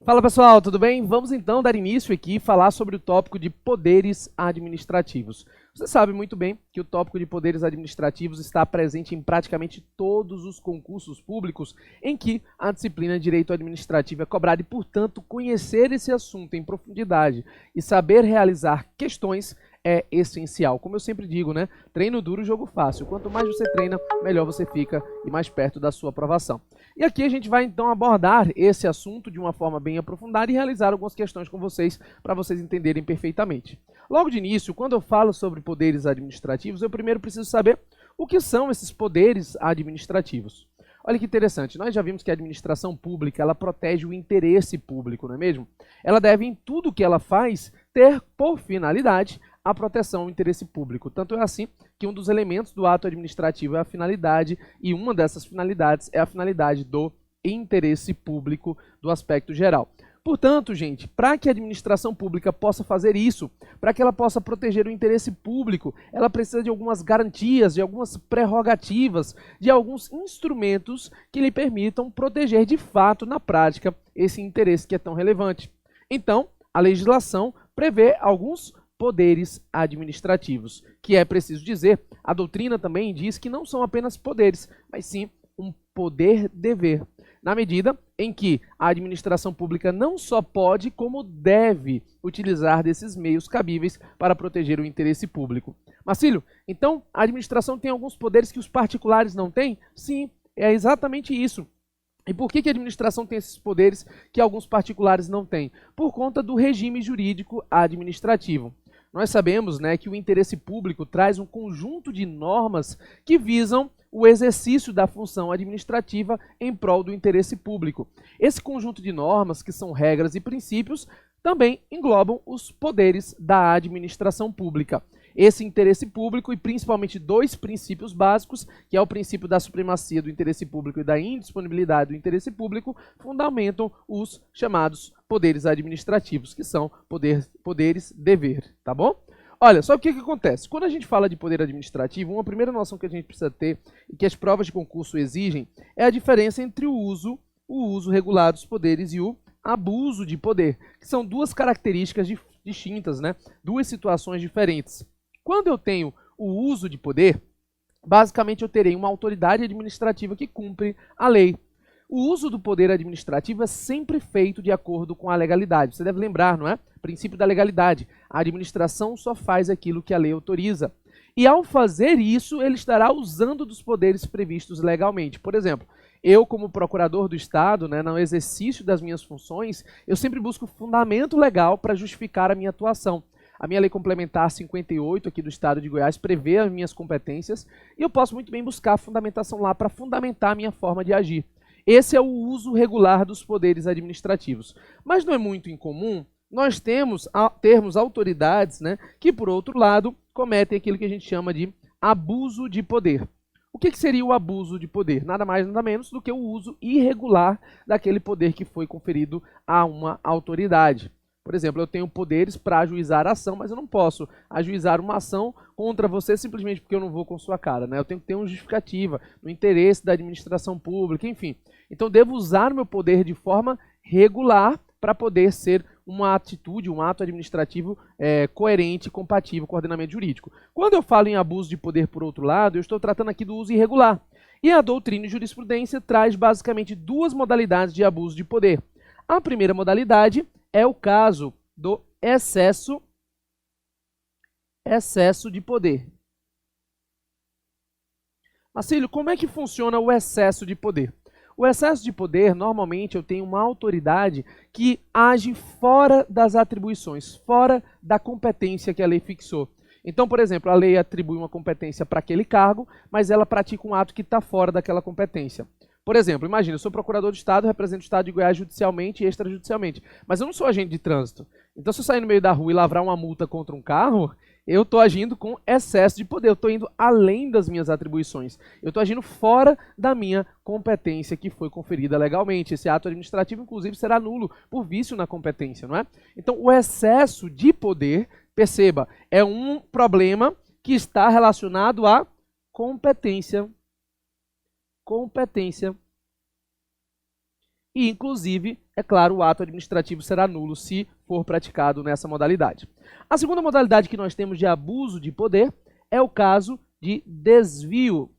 Fala pessoal, tudo bem? Vamos então dar início aqui e falar sobre o tópico de poderes administrativos. Você sabe muito bem que o tópico de poderes administrativos está presente em praticamente todos os concursos públicos em que a disciplina de direito administrativo é cobrada e, portanto, conhecer esse assunto em profundidade e saber realizar questões é essencial. Como eu sempre digo, né? Treino duro, jogo fácil. Quanto mais você treina, melhor você fica e mais perto da sua aprovação. E aqui a gente vai então abordar esse assunto de uma forma bem aprofundada e realizar algumas questões com vocês para vocês entenderem perfeitamente. Logo de início, quando eu falo sobre poderes administrativos, eu primeiro preciso saber o que são esses poderes administrativos. Olha que interessante, nós já vimos que a administração pública, ela protege o interesse público, não é mesmo? Ela deve, em tudo que ela faz, ter por finalidade a proteção ao interesse público. Tanto é assim que um dos elementos do ato administrativo é a finalidade, e uma dessas finalidades é a finalidade do interesse público do aspecto geral. Portanto, gente, para que a administração pública possa fazer isso, para que ela possa proteger o interesse público, ela precisa de algumas garantias, de algumas prerrogativas, de alguns instrumentos que lhe permitam proteger de fato, na prática, esse interesse que é tão relevante. Então, a legislação prevê alguns poderes administrativos, que é preciso dizer, a doutrina também diz que não são apenas poderes, mas sim um poder-dever, na medida em que a administração pública não só pode, como deve utilizar desses meios cabíveis para proteger o interesse público. Marcílio, então a administração tem alguns poderes que os particulares não têm? Sim, é exatamente isso. E por que a administração tem esses poderes que alguns particulares não têm? Por conta do regime jurídico administrativo. Nós sabemos, né, que o interesse público traz um conjunto de normas que visam o exercício da função administrativa em prol do interesse público. Esse conjunto de normas, que são regras e princípios, também englobam os poderes da administração pública. Esse interesse público, e principalmente dois princípios básicos, que é o princípio da supremacia do interesse público e da indisponibilidade do interesse público, fundamentam os chamados poderes administrativos, que são poderes-dever, tá bom? Olha, só o que acontece? Quando a gente fala de poder administrativo, uma primeira noção que a gente precisa ter, e que as provas de concurso exigem, é a diferença entre o uso regular dos poderes e o abuso de poder, que são duas características distintas, né? Duas situações diferentes. Quando eu tenho o uso de poder, basicamente eu terei uma autoridade administrativa que cumpre a lei. O uso do poder administrativo é sempre feito de acordo com a legalidade. Você deve lembrar, não é? Princípio da legalidade. A administração só faz aquilo que a lei autoriza. E ao fazer isso, ele estará usando dos poderes previstos legalmente. Por exemplo, eu, como procurador do Estado, né, no exercício das minhas funções, eu sempre busco fundamento legal para justificar a minha atuação. A minha lei complementar 58 aqui do Estado de Goiás prevê as minhas competências e eu posso muito bem buscar a fundamentação lá para fundamentar a minha forma de agir. Esse é o uso regular dos poderes administrativos. Mas não é muito incomum nós termos autoridades, né, que, por outro lado, cometem aquilo que a gente chama de abuso de poder. O que seria o abuso de poder? Nada mais, nada menos do que o uso irregular daquele poder que foi conferido a uma autoridade. Por exemplo, eu tenho poderes para ajuizar a ação, mas eu não posso ajuizar uma ação contra você simplesmente porque eu não vou com sua cara, né? Eu tenho que ter uma justificativa no interesse da administração pública, enfim. Então, eu devo usar o meu poder de forma regular para poder ser uma atitude, um ato administrativo coerente, compatível com o ordenamento jurídico. Quando eu falo em abuso de poder, por outro lado, eu estou tratando aqui do uso irregular. E a doutrina e jurisprudência traz basicamente duas modalidades de abuso de poder. A primeira modalidade é o caso do excesso de poder. Marcílio, como é que funciona o excesso de poder? O excesso de poder, normalmente, eu tenho uma autoridade que age fora das atribuições, fora da competência que a lei fixou. Então, por exemplo, a lei atribui uma competência para aquele cargo, mas ela pratica um ato que está fora daquela competência. Por exemplo, imagina, eu sou procurador do Estado, represento o Estado de Goiás judicialmente e extrajudicialmente, mas eu não sou agente de trânsito. Então, se eu sair no meio da rua e lavrar uma multa contra um carro, eu estou agindo com excesso de poder, eu estou indo além das minhas atribuições, eu estou agindo fora da minha competência que foi conferida legalmente. Esse ato administrativo, inclusive, será nulo por vício na competência, não é? Então, o excesso de poder, perceba, é um problema que está relacionado à competência. E, inclusive, é claro, o ato administrativo será nulo se for praticado nessa modalidade. A segunda modalidade que nós temos de abuso de poder é o caso de desvio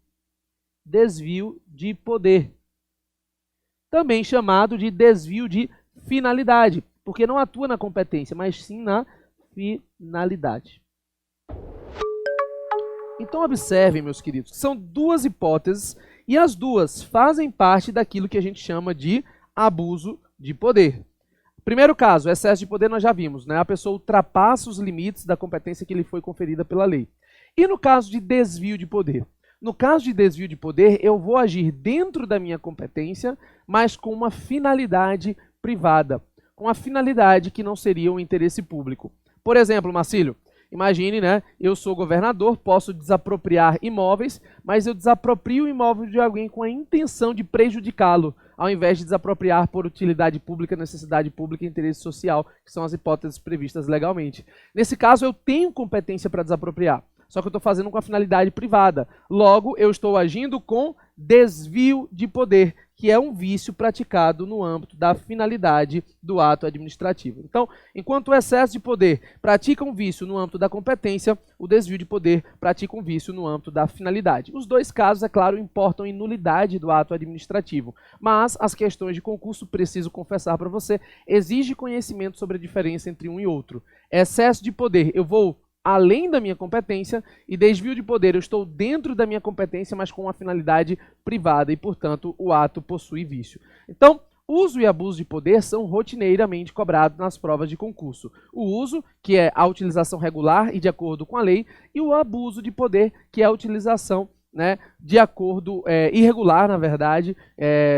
de poder, também chamado de desvio de finalidade, porque não atua na competência, mas sim na finalidade. Então observem, meus queridos, que são duas hipóteses e as duas fazem parte daquilo que a gente chama de abuso de poder. Primeiro caso, excesso de poder, nós já vimos, né? A pessoa ultrapassa os limites da competência que lhe foi conferida pela lei. E no caso de desvio de poder? No caso de desvio de poder, eu vou agir dentro da minha competência, mas com uma finalidade privada, com a finalidade que não seria o interesse público. Por exemplo, Marcílio, imagine, né? Eu sou governador, posso desapropriar imóveis, mas eu desaproprio o imóvel de alguém com a intenção de prejudicá-lo, ao invés de desapropriar por utilidade pública, necessidade pública e interesse social, que são as hipóteses previstas legalmente. Nesse caso, eu tenho competência para desapropriar, só que eu estou fazendo com a finalidade privada. Logo, eu estou agindo com desvio de poder, que é um vício praticado no âmbito da finalidade do ato administrativo. Então, enquanto o excesso de poder pratica um vício no âmbito da competência, o desvio de poder pratica um vício no âmbito da finalidade. Os dois casos, é claro, importam em nulidade do ato administrativo, mas as questões de concurso, preciso confessar para você, exigem conhecimento sobre a diferença entre um e outro. Excesso de poder, eu vou além da minha competência, e desvio de poder, eu estou dentro da minha competência, mas com uma finalidade privada e, portanto, o ato possui vício. Então, uso e abuso de poder são rotineiramente cobrados nas provas de concurso. O uso, que é a utilização regular e de acordo com a lei, e o abuso de poder, que é a utilização, né, de acordo, irregular, na verdade,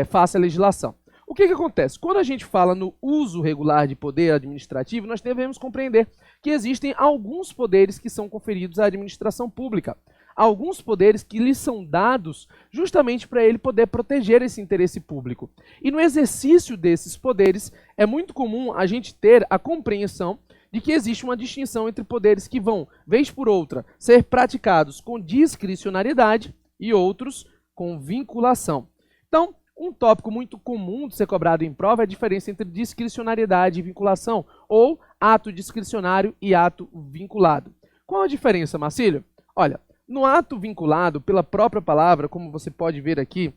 face à legislação. O que acontece? Quando a gente fala no uso regular de poder administrativo, nós devemos compreender que existem alguns poderes que são conferidos à administração pública. Alguns poderes que lhes são dados justamente para ele poder proteger esse interesse público. E no exercício desses poderes, é muito comum a gente ter a compreensão de que existe uma distinção entre poderes que vão, vez por outra, ser praticados com discricionariedade e outros com vinculação. Então, um tópico muito comum de ser cobrado em prova é a diferença entre discricionariedade e vinculação, ou ato discricionário e ato vinculado. Qual a diferença, Marcílio? Olha, no ato vinculado, pela própria palavra, como você pode ver aqui,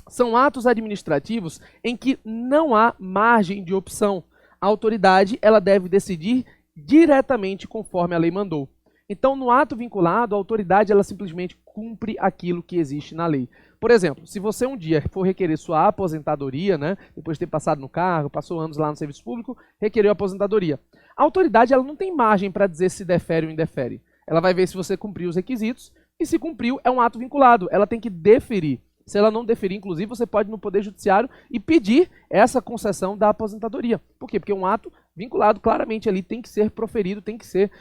são atos administrativos em que não há margem de opção. A autoridade ela deve decidir diretamente conforme a lei mandou. Então, no ato vinculado, a autoridade ela simplesmente cumpre aquilo que existe na lei. Por exemplo, se você um dia for requerer sua aposentadoria, né, depois de ter passado no cargo, passou anos lá no serviço público, requereu aposentadoria. A autoridade ela não tem margem para dizer se defere ou indefere. Ela vai ver se você cumpriu os requisitos e se cumpriu, é um ato vinculado. Ela tem que deferir. Se ela não deferir, inclusive, você pode ir no Poder Judiciário e pedir essa concessão da aposentadoria. Por quê? Porque um ato vinculado claramente ali tem que ser proferido, tem que ser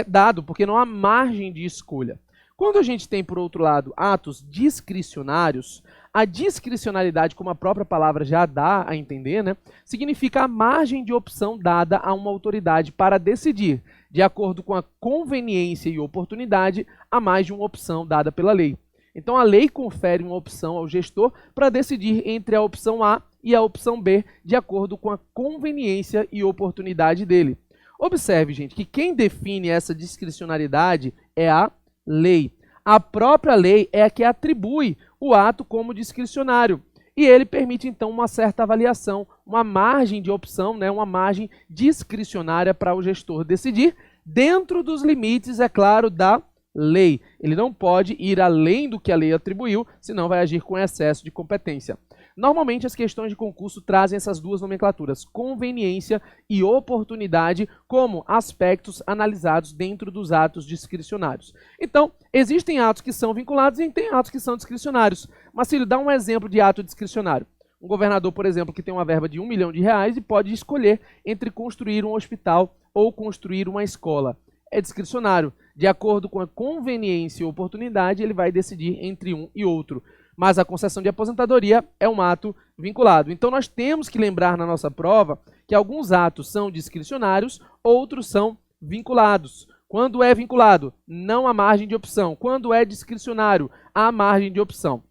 dado, porque não há margem de escolha. Quando a gente tem, por outro lado, atos discricionários, a discricionariedade, como a própria palavra já dá a entender, né, significa a margem de opção dada a uma autoridade para decidir, de acordo com a conveniência e oportunidade, a mais de uma opção dada pela lei. Então, a lei confere uma opção ao gestor para decidir entre a opção A e a opção B, de acordo com a conveniência e oportunidade dele. Observe, gente, que quem define essa discricionariedade é a lei. A própria lei é a que atribui o ato como discricionário. E ele permite, então, uma certa avaliação, uma margem de opção, né, uma margem discricionária para o gestor decidir, dentro dos limites, é claro, da lei. Ele não pode ir além do que a lei atribuiu, senão vai agir com excesso de competência. Normalmente, as questões de concurso trazem essas duas nomenclaturas, conveniência e oportunidade, como aspectos analisados dentro dos atos discricionários. Então, existem atos que são vinculados e tem atos que são discricionários. Marcílio, dá um exemplo de ato discricionário. Um governador, por exemplo, que tem uma verba de R$1 milhão e pode escolher entre construir um hospital ou construir uma escola. É discricionário. De acordo com a conveniência e oportunidade, ele vai decidir entre um e outro. Mas a concessão de aposentadoria é um ato vinculado. Então, nós temos que lembrar na nossa prova que alguns atos são discricionários, outros são vinculados. Quando é vinculado, não há margem de opção. Quando é discricionário, há margem de opção.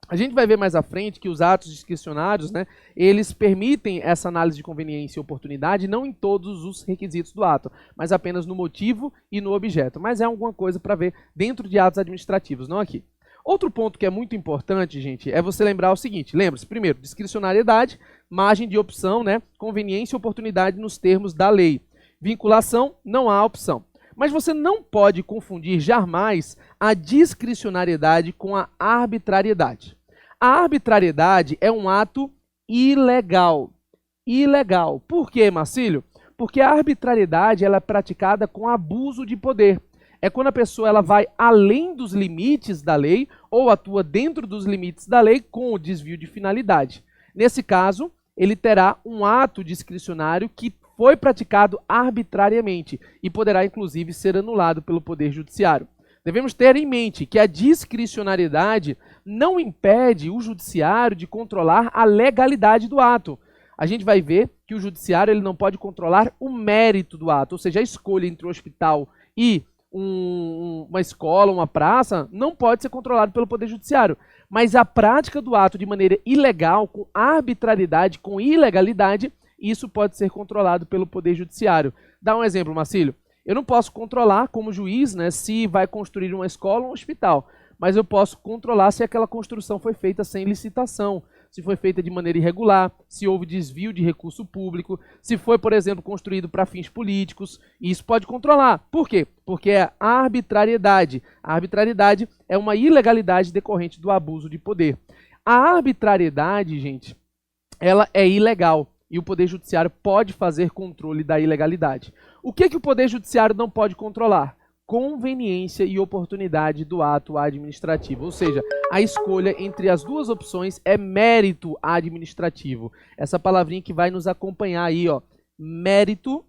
A gente vai ver mais à frente que os atos discricionários, né, eles permitem essa análise de conveniência e oportunidade não em todos os requisitos do ato, mas apenas no motivo e no objeto. Mas é alguma coisa para ver dentro de atos administrativos, não aqui. Outro ponto que é muito importante, gente, é você lembrar o seguinte. Lembre-se, primeiro, discricionariedade, margem de opção, né, conveniência e oportunidade nos termos da lei. Vinculação, não há opção. Mas você não pode confundir jamais a discricionariedade com a arbitrariedade. A arbitrariedade é um ato ilegal. Ilegal. Por quê, Marcílio? Porque a arbitrariedade ela é praticada com abuso de poder. É quando a pessoa ela vai além dos limites da lei ou atua dentro dos limites da lei com o desvio de finalidade. Nesse caso, ele terá um ato discricionário que foi praticado arbitrariamente e poderá, inclusive, ser anulado pelo Poder Judiciário. Devemos ter em mente que a discricionariedade não impede o judiciário de controlar a legalidade do ato. A gente vai ver que o judiciário ele não pode controlar o mérito do ato, ou seja, a escolha entre um hospital e uma escola, uma praça, não pode ser controlado pelo Poder Judiciário. Mas a prática do ato de maneira ilegal, com arbitrariedade, com ilegalidade, isso pode ser controlado pelo Poder Judiciário. Dá um exemplo, Marcílio. Eu não posso controlar, como juiz, né, se vai construir uma escola ou um hospital, mas eu posso controlar se aquela construção foi feita sem licitação, se foi feita de maneira irregular, se houve desvio de recurso público, se foi, por exemplo, construído para fins políticos. Isso pode controlar. Por quê? Porque é a arbitrariedade. A arbitrariedade é uma ilegalidade decorrente do abuso de poder. A arbitrariedade, gente, ela é ilegal. E o Poder Judiciário pode fazer controle da ilegalidade. O que o Poder Judiciário não pode controlar? Conveniência e oportunidade do ato administrativo. Ou seja, a escolha entre as duas opções é mérito administrativo. Essa palavrinha que vai nos acompanhar aí, ó. Mérito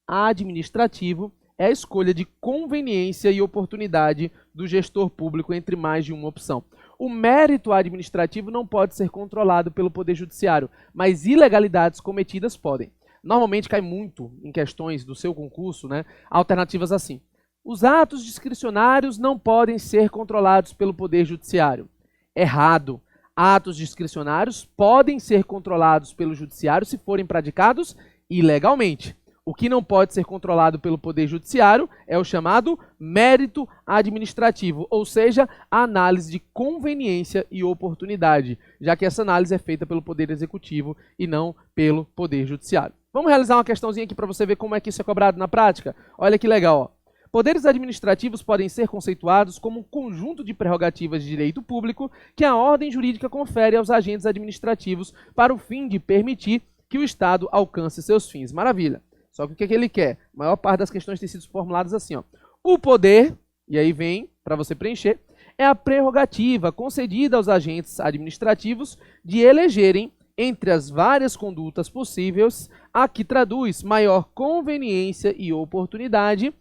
administrativo é a escolha de conveniência e oportunidade do gestor público entre mais de uma opção. O mérito administrativo não pode ser controlado pelo Poder Judiciário, mas ilegalidades cometidas podem. Normalmente cai muito em questões do seu concurso, né, alternativas assim. Os atos discricionários não podem ser controlados pelo Poder Judiciário. Errado. Atos discricionários podem ser controlados pelo Judiciário se forem praticados ilegalmente. O que não pode ser controlado pelo Poder Judiciário é o chamado mérito administrativo, ou seja, a análise de conveniência e oportunidade, já que essa análise é feita pelo Poder Executivo e não pelo Poder Judiciário. Vamos realizar uma questãozinha aqui para você ver como é que isso é cobrado na prática? Olha que legal, ó. Poderes administrativos podem ser conceituados como um conjunto de prerrogativas de direito público que a ordem jurídica confere aos agentes administrativos para o fim de permitir que o Estado alcance seus fins. Maravilha. Só que o que é que ele quer? A maior parte das questões tem sido formuladas assim, ó. O poder, e aí vem para você preencher, é a prerrogativa concedida aos agentes administrativos de elegerem entre as várias condutas possíveis a que traduz maior conveniência e oportunidade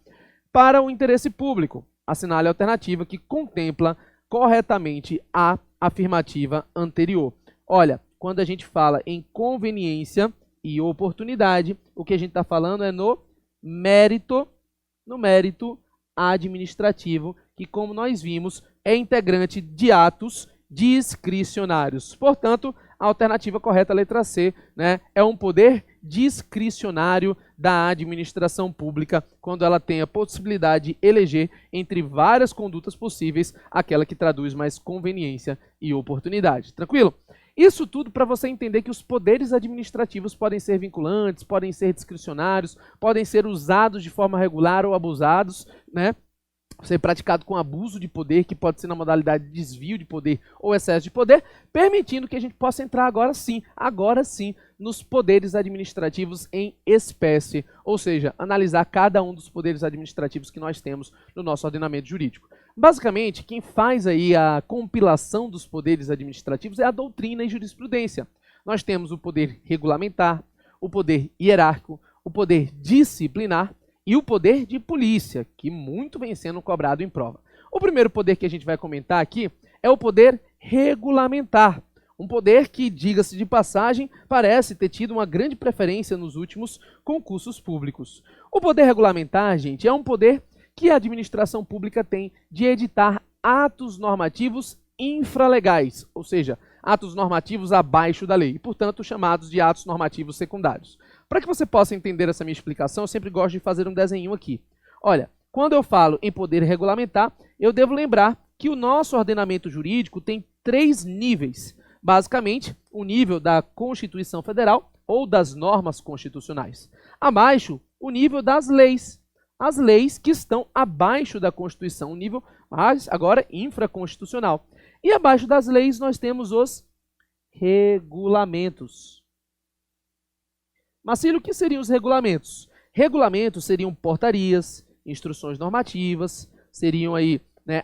para o interesse público. Assinale a alternativa que contempla corretamente a afirmativa anterior. Olha, quando a gente fala em conveniência e oportunidade, o que a gente está falando é no mérito administrativo, que, como nós vimos, é integrante de atos discricionários. Portanto, a alternativa correta, a letra C, né, é um poder discricionário da administração pública, quando ela tem a possibilidade de eleger entre várias condutas possíveis aquela que traduz mais conveniência e oportunidade. Tranquilo? Isso tudo para você entender que os poderes administrativos podem ser vinculantes, podem ser discricionários, podem ser usados de forma regular ou abusados, né? Ser praticado com abuso de poder, que pode ser na modalidade de desvio de poder ou excesso de poder, permitindo que a gente possa entrar agora sim, nos poderes administrativos em espécie, ou seja, analisar cada um dos poderes administrativos que nós temos no nosso ordenamento jurídico. Basicamente, quem faz aí a compilação dos poderes administrativos é a doutrina e jurisprudência. Nós temos o poder regulamentar, o poder hierárquico, o poder disciplinar e o poder de polícia, que muito vem sendo cobrado em prova. O primeiro poder que a gente vai comentar aqui é o poder regulamentar. Um poder que, diga-se de passagem, parece ter tido uma grande preferência nos últimos concursos públicos. O poder regulamentar, gente, é um poder que a administração pública tem de editar atos normativos infralegais, ou seja, atos normativos abaixo da lei, e, portanto, chamados de atos normativos secundários. Para que você possa entender essa minha explicação, eu sempre gosto de fazer um desenho aqui. Olha, quando eu falo em poder regulamentar, eu devo lembrar que o nosso ordenamento jurídico tem 3 níveis. Basicamente, o nível da Constituição Federal ou das normas constitucionais. Abaixo, o nível das leis. As leis que estão abaixo da Constituição, o nível, mas agora infraconstitucional. E abaixo das leis nós temos os regulamentos. Marcílio, o que seriam os regulamentos? Regulamentos seriam portarias, instruções normativas, seriam aí,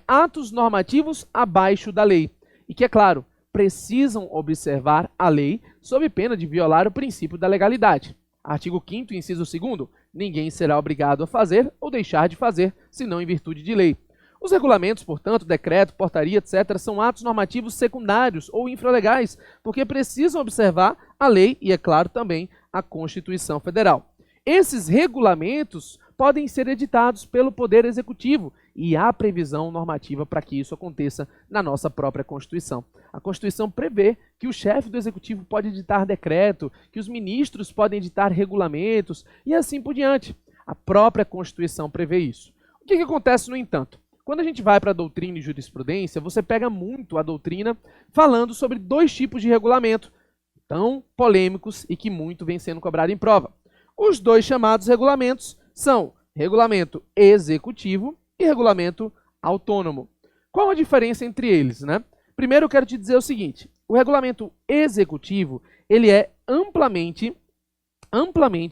atos normativos abaixo da lei. E que, é claro, precisam observar a lei sob pena de violar o princípio da legalidade. Artigo 5º, inciso 2º, ninguém será obrigado a fazer ou deixar de fazer, senão em virtude de lei. Os regulamentos, portanto, decreto, portaria, etc., são atos normativos secundários ou infralegais, porque precisam observar a lei e, é claro, também a Constituição Federal. Esses regulamentos podem ser editados pelo Poder Executivo e há previsão normativa para que isso aconteça na nossa própria Constituição. A Constituição prevê que o chefe do Executivo pode editar decreto, que os ministros podem editar regulamentos e assim por diante. A própria Constituição prevê isso. O que acontece, no entanto? Quando a gente vai para a doutrina e jurisprudência, você pega muito a doutrina falando sobre 2 tipos de regulamento, tão polêmicos e que muito vem sendo cobrado em prova. Os 2 chamados regulamentos são regulamento executivo e regulamento autônomo. Qual a diferença entre eles, Primeiro eu quero te dizer o seguinte, o regulamento executivo, ele é amplamente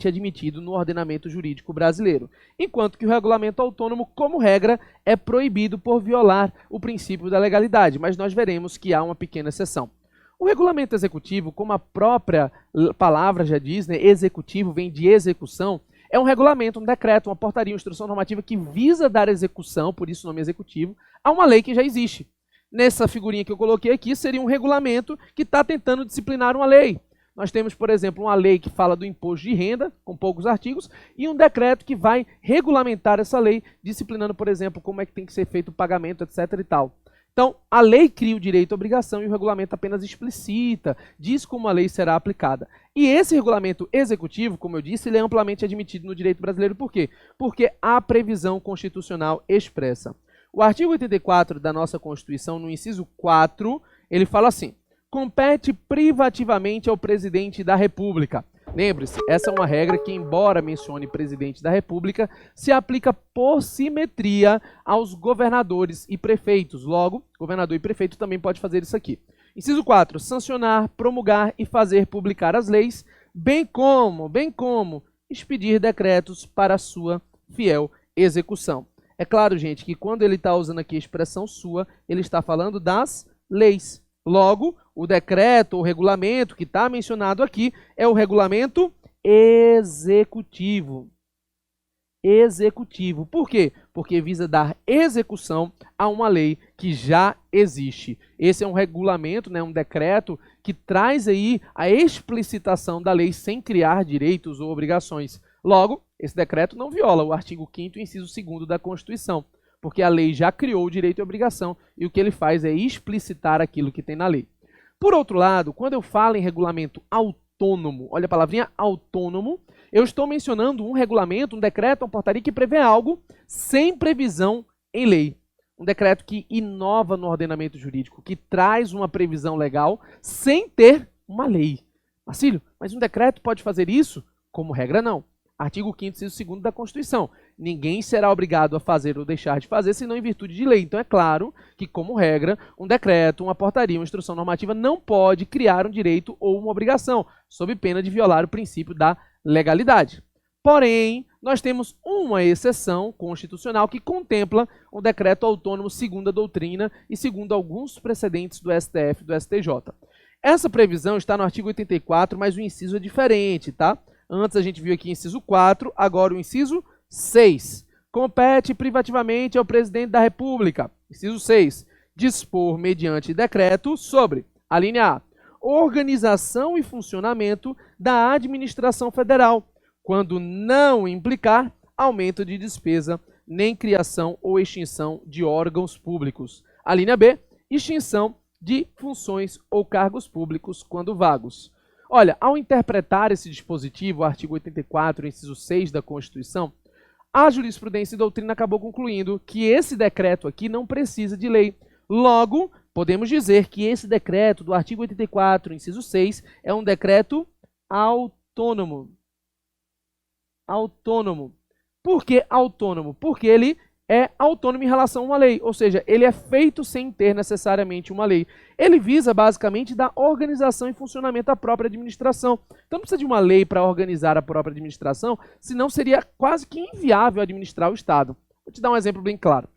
admitido no ordenamento jurídico brasileiro, enquanto que o regulamento autônomo, como regra, é proibido por violar o princípio da legalidade, mas nós veremos que há uma pequena exceção. O regulamento executivo, como a própria palavra já diz, executivo vem de execução, é um regulamento, um decreto, uma portaria, uma instrução normativa que visa dar execução, por isso o nome executivo, a uma lei que já existe. Nessa figurinha que eu coloquei aqui, seria um regulamento que está tentando disciplinar uma lei. Nós temos, por exemplo, uma lei que fala do imposto de renda, com poucos artigos, e um decreto que vai regulamentar essa lei, disciplinando, por exemplo, como é que tem que ser feito o pagamento, etc. e tal. Então, a lei cria o direito à obrigação e o regulamento apenas explicita, diz como a lei será aplicada. E esse regulamento executivo, como eu disse, ele é amplamente admitido no direito brasileiro. Por quê? Porque há previsão constitucional expressa. O artigo 84 da nossa Constituição, no inciso 4, ele fala assim: compete privativamente ao presidente da República. Lembre-se, essa é uma regra que, embora mencione presidente da República, se aplica por simetria aos governadores e prefeitos. Logo, governador e prefeito também pode fazer isso aqui. Inciso 4, sancionar, promulgar e fazer publicar as leis, bem como expedir decretos para sua fiel execução. É claro, gente, que quando ele está usando aqui a expressão sua, ele está falando das leis. Logo, o decreto ou regulamento que está mencionado aqui é o regulamento executivo. Executivo. Por quê? Porque visa dar execução a uma lei que já existe. Esse é um regulamento, um decreto que traz aí a explicitação da lei sem criar direitos ou obrigações. Logo, esse decreto não viola o artigo 5º, inciso 2º da Constituição, porque a lei já criou o direito e a obrigação e o que ele faz é explicitar aquilo que tem na lei. Por outro lado, quando eu falo em regulamento autônomo, olha a palavrinha autônomo, eu estou mencionando um regulamento, um decreto, uma portaria que prevê algo sem previsão em lei. Um decreto que inova no ordenamento jurídico, que traz uma previsão legal sem ter uma lei. Marcílio, mas um decreto pode fazer isso? Como regra, não. Artigo 5º, inciso 2º da Constituição. Ninguém será obrigado a fazer ou deixar de fazer, senão em virtude de lei. Então é claro que, como regra, um decreto, uma portaria, uma instrução normativa não pode criar um direito ou uma obrigação, sob pena de violar o princípio da legalidade. Porém, nós temos uma exceção constitucional que contempla um decreto autônomo segundo a doutrina e segundo alguns precedentes do STF e do STJ. Essa previsão está no artigo 84, mas o inciso é diferente, tá? Antes a gente viu aqui o inciso 4, agora o inciso 6. Compete privativamente ao presidente da República. Inciso 6. Dispor mediante decreto sobre, a linha A, organização e funcionamento da administração federal, quando não implicar aumento de despesa nem criação ou extinção de órgãos públicos. A linha B, extinção de funções ou cargos públicos quando vagos. Olha, ao interpretar esse dispositivo, o artigo 84, inciso 6 da Constituição, a jurisprudência e doutrina acabou concluindo que esse decreto aqui não precisa de lei. Logo, podemos dizer que esse decreto do artigo 84, inciso 6, é um decreto autônomo. Autônomo. Por que autônomo? Porque ele é autônomo em relação a uma lei, ou seja, ele é feito sem ter necessariamente uma lei. Ele visa basicamente dar organização e funcionamento à própria administração. Então não precisa de uma lei para organizar a própria administração, senão seria quase que inviável administrar o Estado. Vou te dar um exemplo bem claro.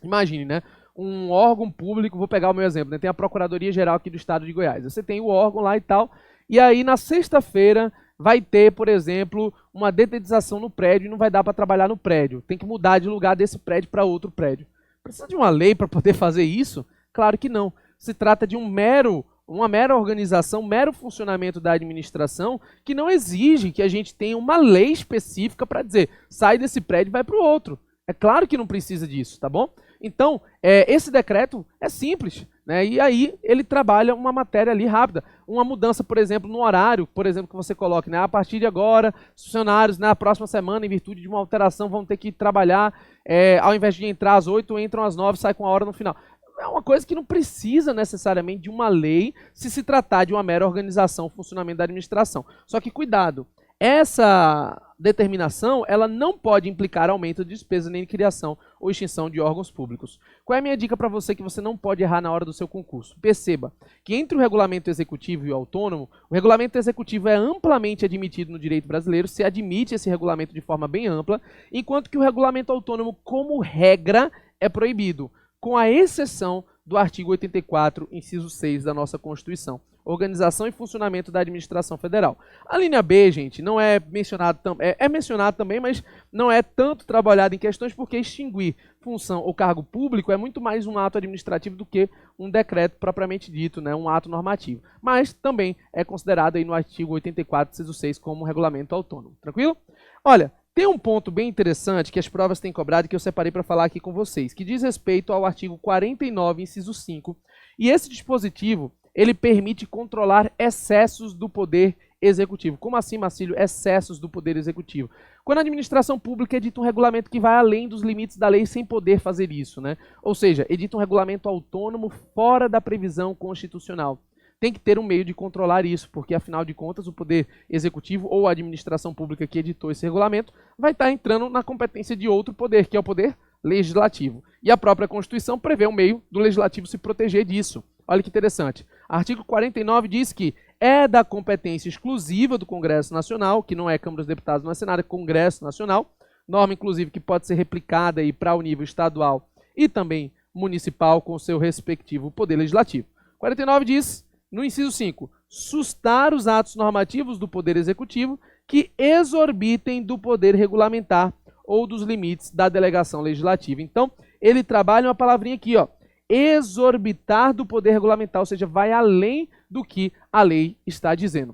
Imagine, né? Um órgão público, vou pegar o meu exemplo, né? Tem a Procuradoria-Geral aqui do Estado de Goiás. Você tem o órgão lá e tal, e aí na sexta-feira vai ter, por exemplo, uma detetização no prédio e não vai dar para trabalhar no prédio. Tem que mudar de lugar desse prédio para outro prédio. Precisa de uma lei para poder fazer isso? Claro que não. Se trata de uma mera organização, um mero funcionamento da administração que não exige que a gente tenha uma lei específica para dizer sai desse prédio e vai para o outro. É claro que não precisa disso, tá bom? Então, esse decreto é simples, né? E aí ele trabalha uma matéria ali rápida. Uma mudança, por exemplo, no horário, por exemplo, que você coloque, né? A partir de agora, os funcionários na próxima semana, em virtude de uma alteração, vão ter que trabalhar, ao invés de entrar às 8, entram às 9, sai com a hora no final. É uma coisa que não precisa necessariamente de uma lei se tratar de uma mera organização, funcionamento da administração. Só que cuidado, essa determinação ela não pode implicar aumento de despesa nem de criação ou extinção de órgãos públicos. Qual é a minha dica para você que você não pode errar na hora do seu concurso? Perceba que entre o regulamento executivo e o autônomo, o regulamento executivo é amplamente admitido no direito brasileiro, se admite esse regulamento de forma bem ampla, enquanto que o regulamento autônomo, como regra, é proibido, com a exceção do artigo 84, inciso 6 da nossa Constituição. Organização e funcionamento da administração federal. A linha B, gente, não é mencionado, é mencionado também, mas não é tanto trabalhado em questões porque extinguir função ou cargo público é muito mais um ato administrativo do que um decreto propriamente dito, né, um ato normativo. Mas também é considerado aí no artigo 84, inciso 6 como um regulamento autônomo. Tranquilo? Olha, tem um ponto bem interessante que as provas têm cobrado e que eu separei para falar aqui com vocês, que diz respeito ao artigo 49, inciso 5. E esse dispositivo ele permite controlar excessos do poder executivo. Como assim, Marcílio? Excessos do poder executivo. Quando a administração pública edita um regulamento que vai além dos limites da lei sem poder fazer isso, né? Ou seja, edita um regulamento autônomo fora da previsão constitucional. Tem que ter um meio de controlar isso, porque afinal de contas o poder executivo ou a administração pública que editou esse regulamento vai estar entrando na competência de outro poder, que é o poder legislativo. E a própria Constituição prevê um meio do legislativo se proteger disso. Olha que interessante. Artigo 49 diz que é da competência exclusiva do Congresso Nacional, que não é Câmara dos Deputados, não é Senado, é Congresso Nacional, norma inclusive que pode ser replicada para o nível estadual e também municipal com seu respectivo poder legislativo. 49 diz, no inciso 5, sustar os atos normativos do poder executivo que exorbitem do poder regulamentar ou dos limites da delegação legislativa. Então, ele trabalha uma palavrinha aqui, ó, exorbitar do poder regulamentar, ou seja, vai além do que a lei está dizendo.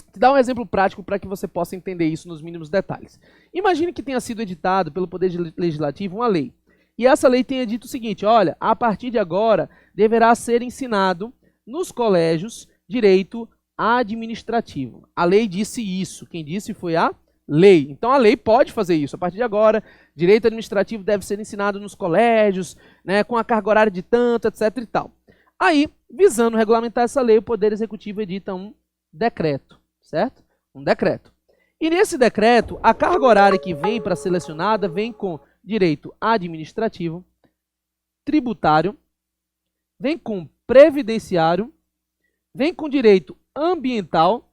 Vou te dar um exemplo prático para que você possa entender isso nos mínimos detalhes. Imagine que tenha sido editado pelo Poder Legislativo uma lei. E essa lei tenha dito o seguinte, olha, a partir de agora deverá ser ensinado nos colégios direito administrativo. A lei disse isso, quem disse foi a lei. Então a lei pode fazer isso. A partir de agora, direito administrativo deve ser ensinado nos colégios, né, com a carga horária de tanto, etc e tal. Aí, visando regulamentar essa lei, o Poder Executivo edita um decreto, certo? Um decreto. E nesse decreto, a carga horária que vem para ser selecionada vem com direito administrativo, tributário, vem com previdenciário, vem com direito ambiental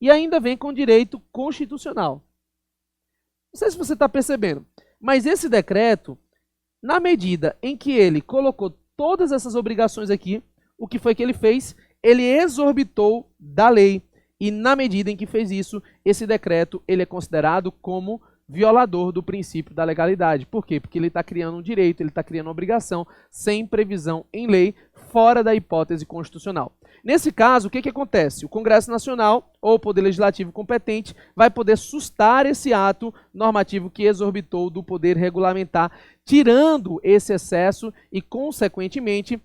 e ainda vem com direito constitucional. Não sei se você está percebendo, mas esse decreto, na medida em que ele colocou todas essas obrigações aqui, o que foi que ele fez? Ele exorbitou da lei. E na medida em que fez isso, esse decreto ele é considerado como violador do princípio da legalidade. Por quê? Porque ele está criando um direito, ele está criando uma obrigação sem previsão em lei, fora da hipótese constitucional. Nesse caso, o que acontece? O Congresso Nacional ou o poder legislativo competente vai poder sustar esse ato normativo que exorbitou do poder regulamentar, tirando esse excesso e, consequentemente,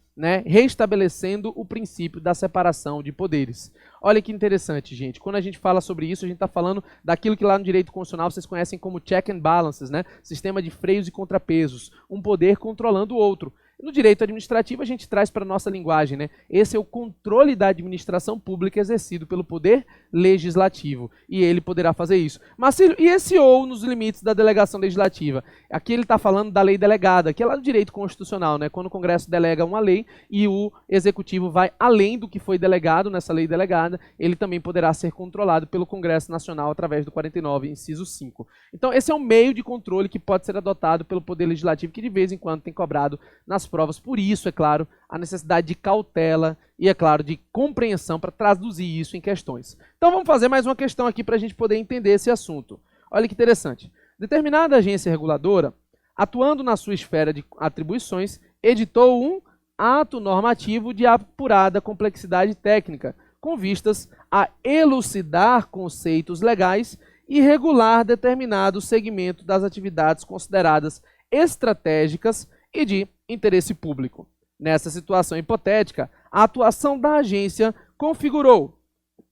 restabelecendo o princípio da separação de poderes. Olha que interessante, gente. Quando a gente fala sobre isso, a gente está falando daquilo que lá no direito constitucional vocês conhecem como check and balances, sistema de freios e contrapesos, um poder controlando o outro. No direito administrativo, a gente traz para a nossa linguagem, Esse é o controle da administração pública exercido pelo poder legislativo. E ele poderá fazer isso. Marcílio, e esse ou nos limites da delegação legislativa? Aqui ele está falando da lei delegada, que é lá no direito constitucional, Quando o Congresso delega uma lei e o Executivo vai além do que foi delegado nessa lei delegada, ele também poderá ser controlado pelo Congresso Nacional através do 49, inciso 5. Então, esse é um meio de controle que pode ser adotado pelo poder legislativo, que de vez em quando tem cobrado nas provas. Por isso, é claro, a necessidade de cautela e, é claro, de compreensão para traduzir isso em questões. Então vamos fazer mais uma questão aqui para a gente poder entender esse assunto. Olha que interessante. Determinada agência reguladora, atuando na sua esfera de atribuições, editou um ato normativo de apurada complexidade técnica, com vistas a elucidar conceitos legais e regular determinado segmento das atividades consideradas estratégicas e de interesse público. Nessa situação hipotética, a atuação da agência configurou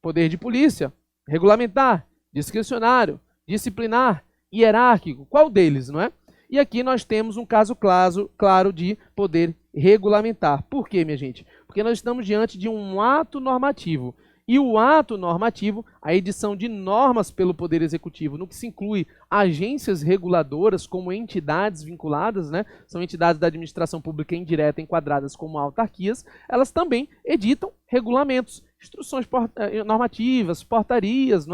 poder de polícia, regulamentar, discricionário, disciplinar, hierárquico. Qual deles, não é? E aqui nós temos um caso claro de poder regulamentar. Por quê, minha gente? Porque nós estamos diante de um ato normativo. E o ato normativo, a edição de normas pelo Poder Executivo, no que se inclui agências reguladoras como entidades vinculadas, são entidades da administração pública indireta enquadradas como autarquias, elas também editam regulamentos, instruções normativas, portarias,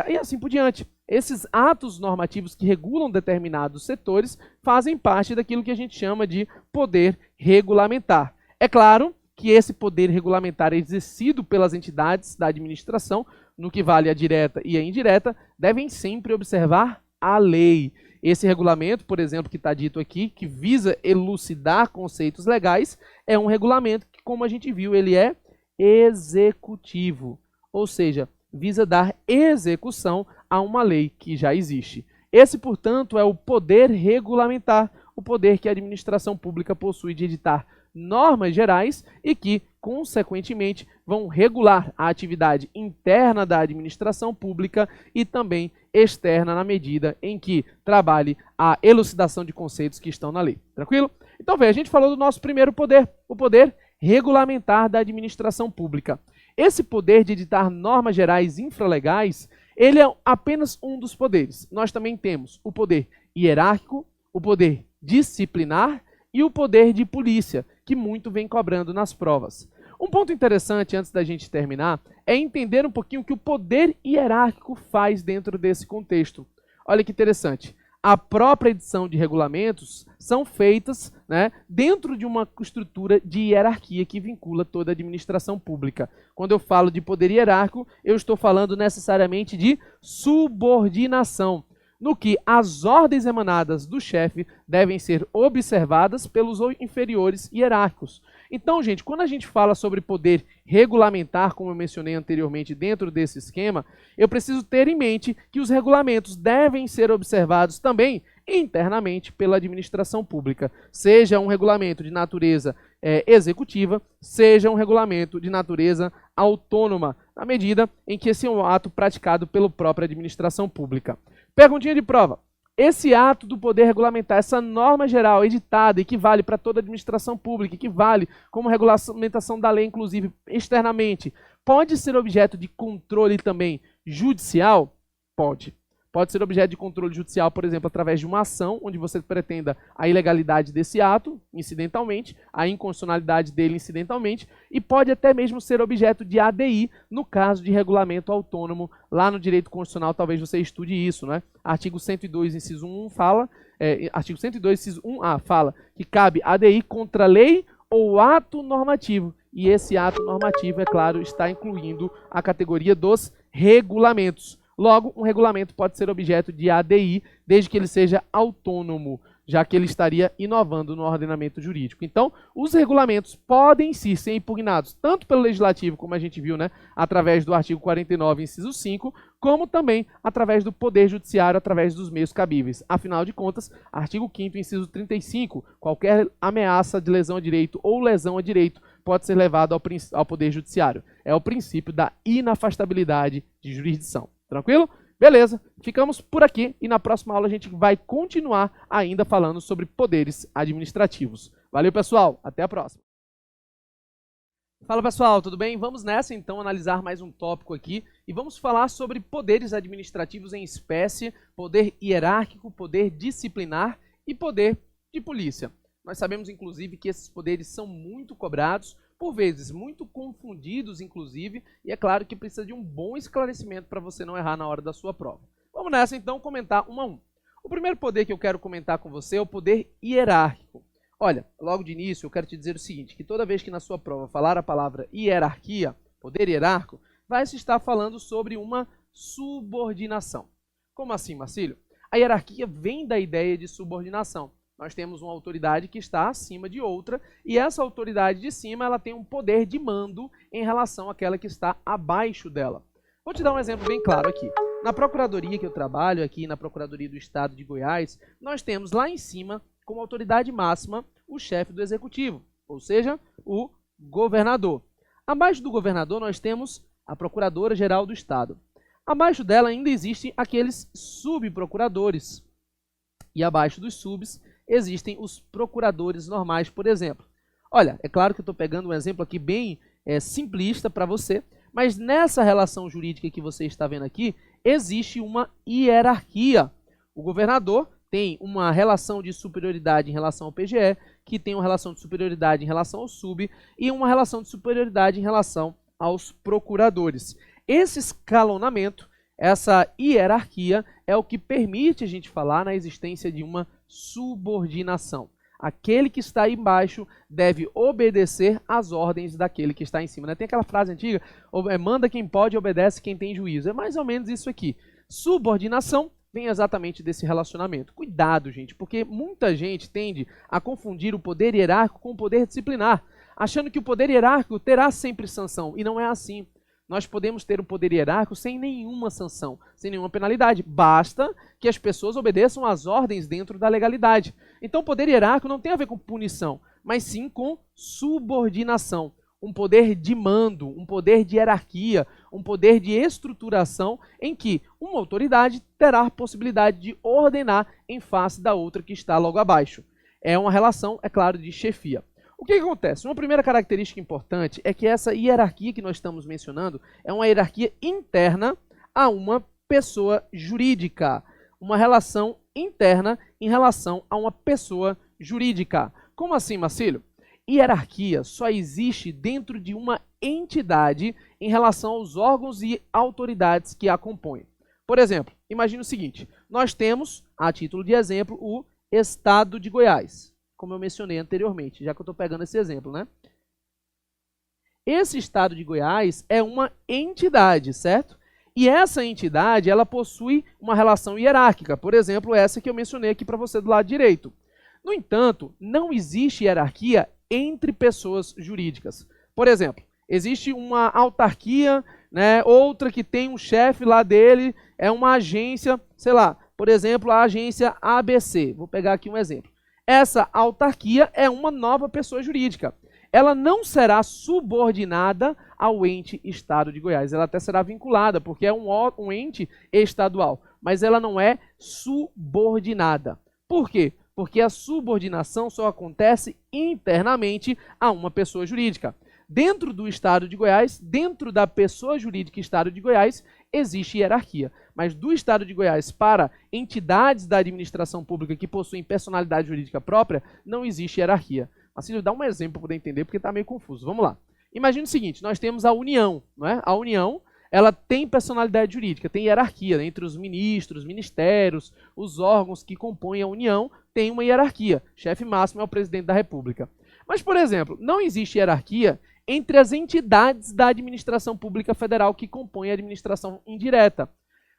e assim por diante. Esses atos normativos que regulam determinados setores fazem parte daquilo que a gente chama de poder regulamentar. É claro que esse poder regulamentar exercido pelas entidades da administração, no que vale a direta e a indireta, devem sempre observar a lei. Esse regulamento, por exemplo, que está dito aqui, que visa elucidar conceitos legais, é um regulamento que, como a gente viu, ele é executivo, ou seja, visa dar execução a uma lei que já existe. Esse, portanto, é o poder regulamentar, o poder que a administração pública possui de editar normas gerais e que, consequentemente, vão regular a atividade interna da administração pública e também externa na medida em que trabalhe a elucidação de conceitos que estão na lei. Tranquilo? Então, a gente falou do nosso primeiro poder, o poder regulamentar da administração pública. Esse poder de editar normas gerais infralegais, ele é apenas um dos poderes. Nós também temos o poder hierárquico, o poder disciplinar e o poder de polícia, que muito vem cobrando nas provas. Um ponto interessante, antes da gente terminar, é entender um pouquinho o que o poder hierárquico faz dentro desse contexto. Olha que interessante. A própria edição de regulamentos são feitas dentro de uma estrutura de hierarquia que vincula toda a administração pública. Quando eu falo de poder hierárquico, eu estou falando necessariamente de subordinação, no que as ordens emanadas do chefe devem ser observadas pelos inferiores hierárquicos. Então, gente, quando a gente fala sobre poder regulamentar, como eu mencionei anteriormente dentro desse esquema, eu preciso ter em mente que os regulamentos devem ser observados também internamente pela administração pública, seja um regulamento de natureza executiva, seja um regulamento de natureza autônoma, na medida em que esse é um ato praticado pela própria administração pública. Perguntinha de prova. Esse ato do poder regulamentar, essa norma geral editada e que vale para toda a administração pública, e que vale como regulamentação da lei, inclusive externamente, pode ser objeto de controle também judicial? Pode. Pode ser objeto de controle judicial, por exemplo, através de uma ação onde você pretenda a ilegalidade desse ato, incidentalmente, a inconstitucionalidade dele incidentalmente, e pode até mesmo ser objeto de ADI, no caso de regulamento autônomo. Lá no direito constitucional, talvez você estude isso, Artigo 102, inciso 1 fala, artigo 102, inciso 1A fala que cabe ADI contra lei ou ato normativo. E esse ato normativo, é claro, está incluindo a categoria dos regulamentos. Logo, um regulamento pode ser objeto de ADI, desde que ele seja autônomo. já que ele estaria inovando no ordenamento jurídico. Então, os regulamentos podem sim ser impugnados, tanto pelo Legislativo, como a gente viu, né, através do artigo 49, inciso 5, como também através do Poder Judiciário, através dos meios cabíveis. Afinal de contas, artigo 5º, inciso 35, qualquer ameaça de lesão a direito ou lesão a direito pode ser levado ao Poder Judiciário. É o princípio da inafastabilidade de jurisdição. Tranquilo? Beleza, ficamos por aqui e na próxima aula a gente vai continuar ainda falando sobre poderes administrativos. Valeu, pessoal, até a próxima. Fala, pessoal, tudo bem? Vamos nessa então analisar mais um tópico aqui e vamos falar sobre poderes administrativos em espécie, poder hierárquico, poder disciplinar e poder de polícia. Nós sabemos, inclusive, que esses poderes são muito cobrados, por vezes muito confundidos, inclusive, e é claro que precisa de um bom esclarecimento para você não errar na hora da sua prova. Vamos nessa, então, comentar um a um. O primeiro poder que eu quero comentar com você é o poder hierárquico. Olha, logo de início, eu quero te dizer o seguinte, que toda vez que na sua prova falar a palavra hierarquia, poder hierárquico, vai se estar falando sobre uma subordinação. Como assim, Marcílio? A hierarquia vem da ideia de subordinação. Nós temos uma autoridade que está acima de outra e essa autoridade de cima ela tem um poder de mando em relação àquela que está abaixo dela. Vou te dar um exemplo bem claro aqui. Na procuradoria que eu trabalho, aqui na Procuradoria do Estado de Goiás, nós temos lá em cima, como autoridade máxima, o chefe do executivo, ou seja, o governador. Abaixo do governador nós temos a Procuradora-Geral do Estado. Abaixo dela ainda existem aqueles subprocuradores. E abaixo dos subs existem os procuradores normais, por exemplo. Olha, é claro que eu estou pegando um exemplo aqui bem simplista para você, mas nessa relação jurídica que você está vendo aqui, existe uma hierarquia. O governador tem uma relação de superioridade em relação ao PGE, que tem uma relação de superioridade em relação ao sub e uma relação de superioridade em relação aos procuradores. Esse escalonamento, essa hierarquia, é o que permite a gente falar na existência de uma subordinação. Aquele que está aí embaixo deve obedecer às ordens daquele que está em cima. Né? Tem aquela frase antiga, manda quem pode, obedece quem tem juízo. É mais ou menos isso aqui. Subordinação vem exatamente desse relacionamento. Cuidado, gente, porque muita gente tende a confundir o poder hierárquico com o poder disciplinar, achando que o poder hierárquico terá sempre sanção, e não é assim. Nós podemos ter o poder hierárquico sem nenhuma sanção, sem nenhuma penalidade. Basta que as pessoas obedeçam às ordens dentro da legalidade. Então, o poder hierárquico não tem a ver com punição, mas sim com subordinação. Um poder de mando, um poder de hierarquia, um poder de estruturação em que uma autoridade terá a possibilidade de ordenar em face da outra que está logo abaixo. É uma relação, é claro, de chefia. O que acontece? Uma primeira característica importante é que essa hierarquia que nós estamos mencionando é uma hierarquia interna a uma pessoa jurídica. Uma relação interna em relação a uma pessoa jurídica. Como assim, Marcílio? Hierarquia só existe dentro de uma entidade em relação aos órgãos e autoridades que a compõem. Por exemplo, imagine o seguinte, nós temos, a título de exemplo, o Estado de Goiás, como eu mencionei anteriormente, já que eu estou pegando esse exemplo, né? Esse Estado de Goiás é uma entidade, certo? E essa entidade, ela possui uma relação hierárquica, por exemplo, essa que eu mencionei aqui para você do lado direito. No entanto, não existe hierarquia entre pessoas jurídicas. Por exemplo, existe uma autarquia, né, outra que tem um chefe lá dele, é uma agência, sei lá, por exemplo, a agência ABC. Vou pegar aqui um exemplo. Essa autarquia é uma nova pessoa jurídica. Ela não será subordinada ao ente Estado de Goiás. Ela até será vinculada, porque é um ente estadual, mas ela não é subordinada. Por quê? Porque a subordinação só acontece internamente a uma pessoa jurídica. Dentro do Estado de Goiás, dentro da pessoa jurídica Estado de Goiás, existe hierarquia. Mas do Estado de Goiás para entidades da administração pública que possuem personalidade jurídica própria, não existe hierarquia. Assim, dá um exemplo para poder entender, porque está meio confuso. Vamos lá. Imagine o seguinte, nós temos a União, não é? A União, ela tem personalidade jurídica, tem hierarquia, né? Entre os ministros, ministérios, os órgãos que compõem a União, tem uma hierarquia. Chefe máximo é o presidente da República. Mas, por exemplo, não existe hierarquia entre as entidades da administração pública federal que compõem a administração indireta.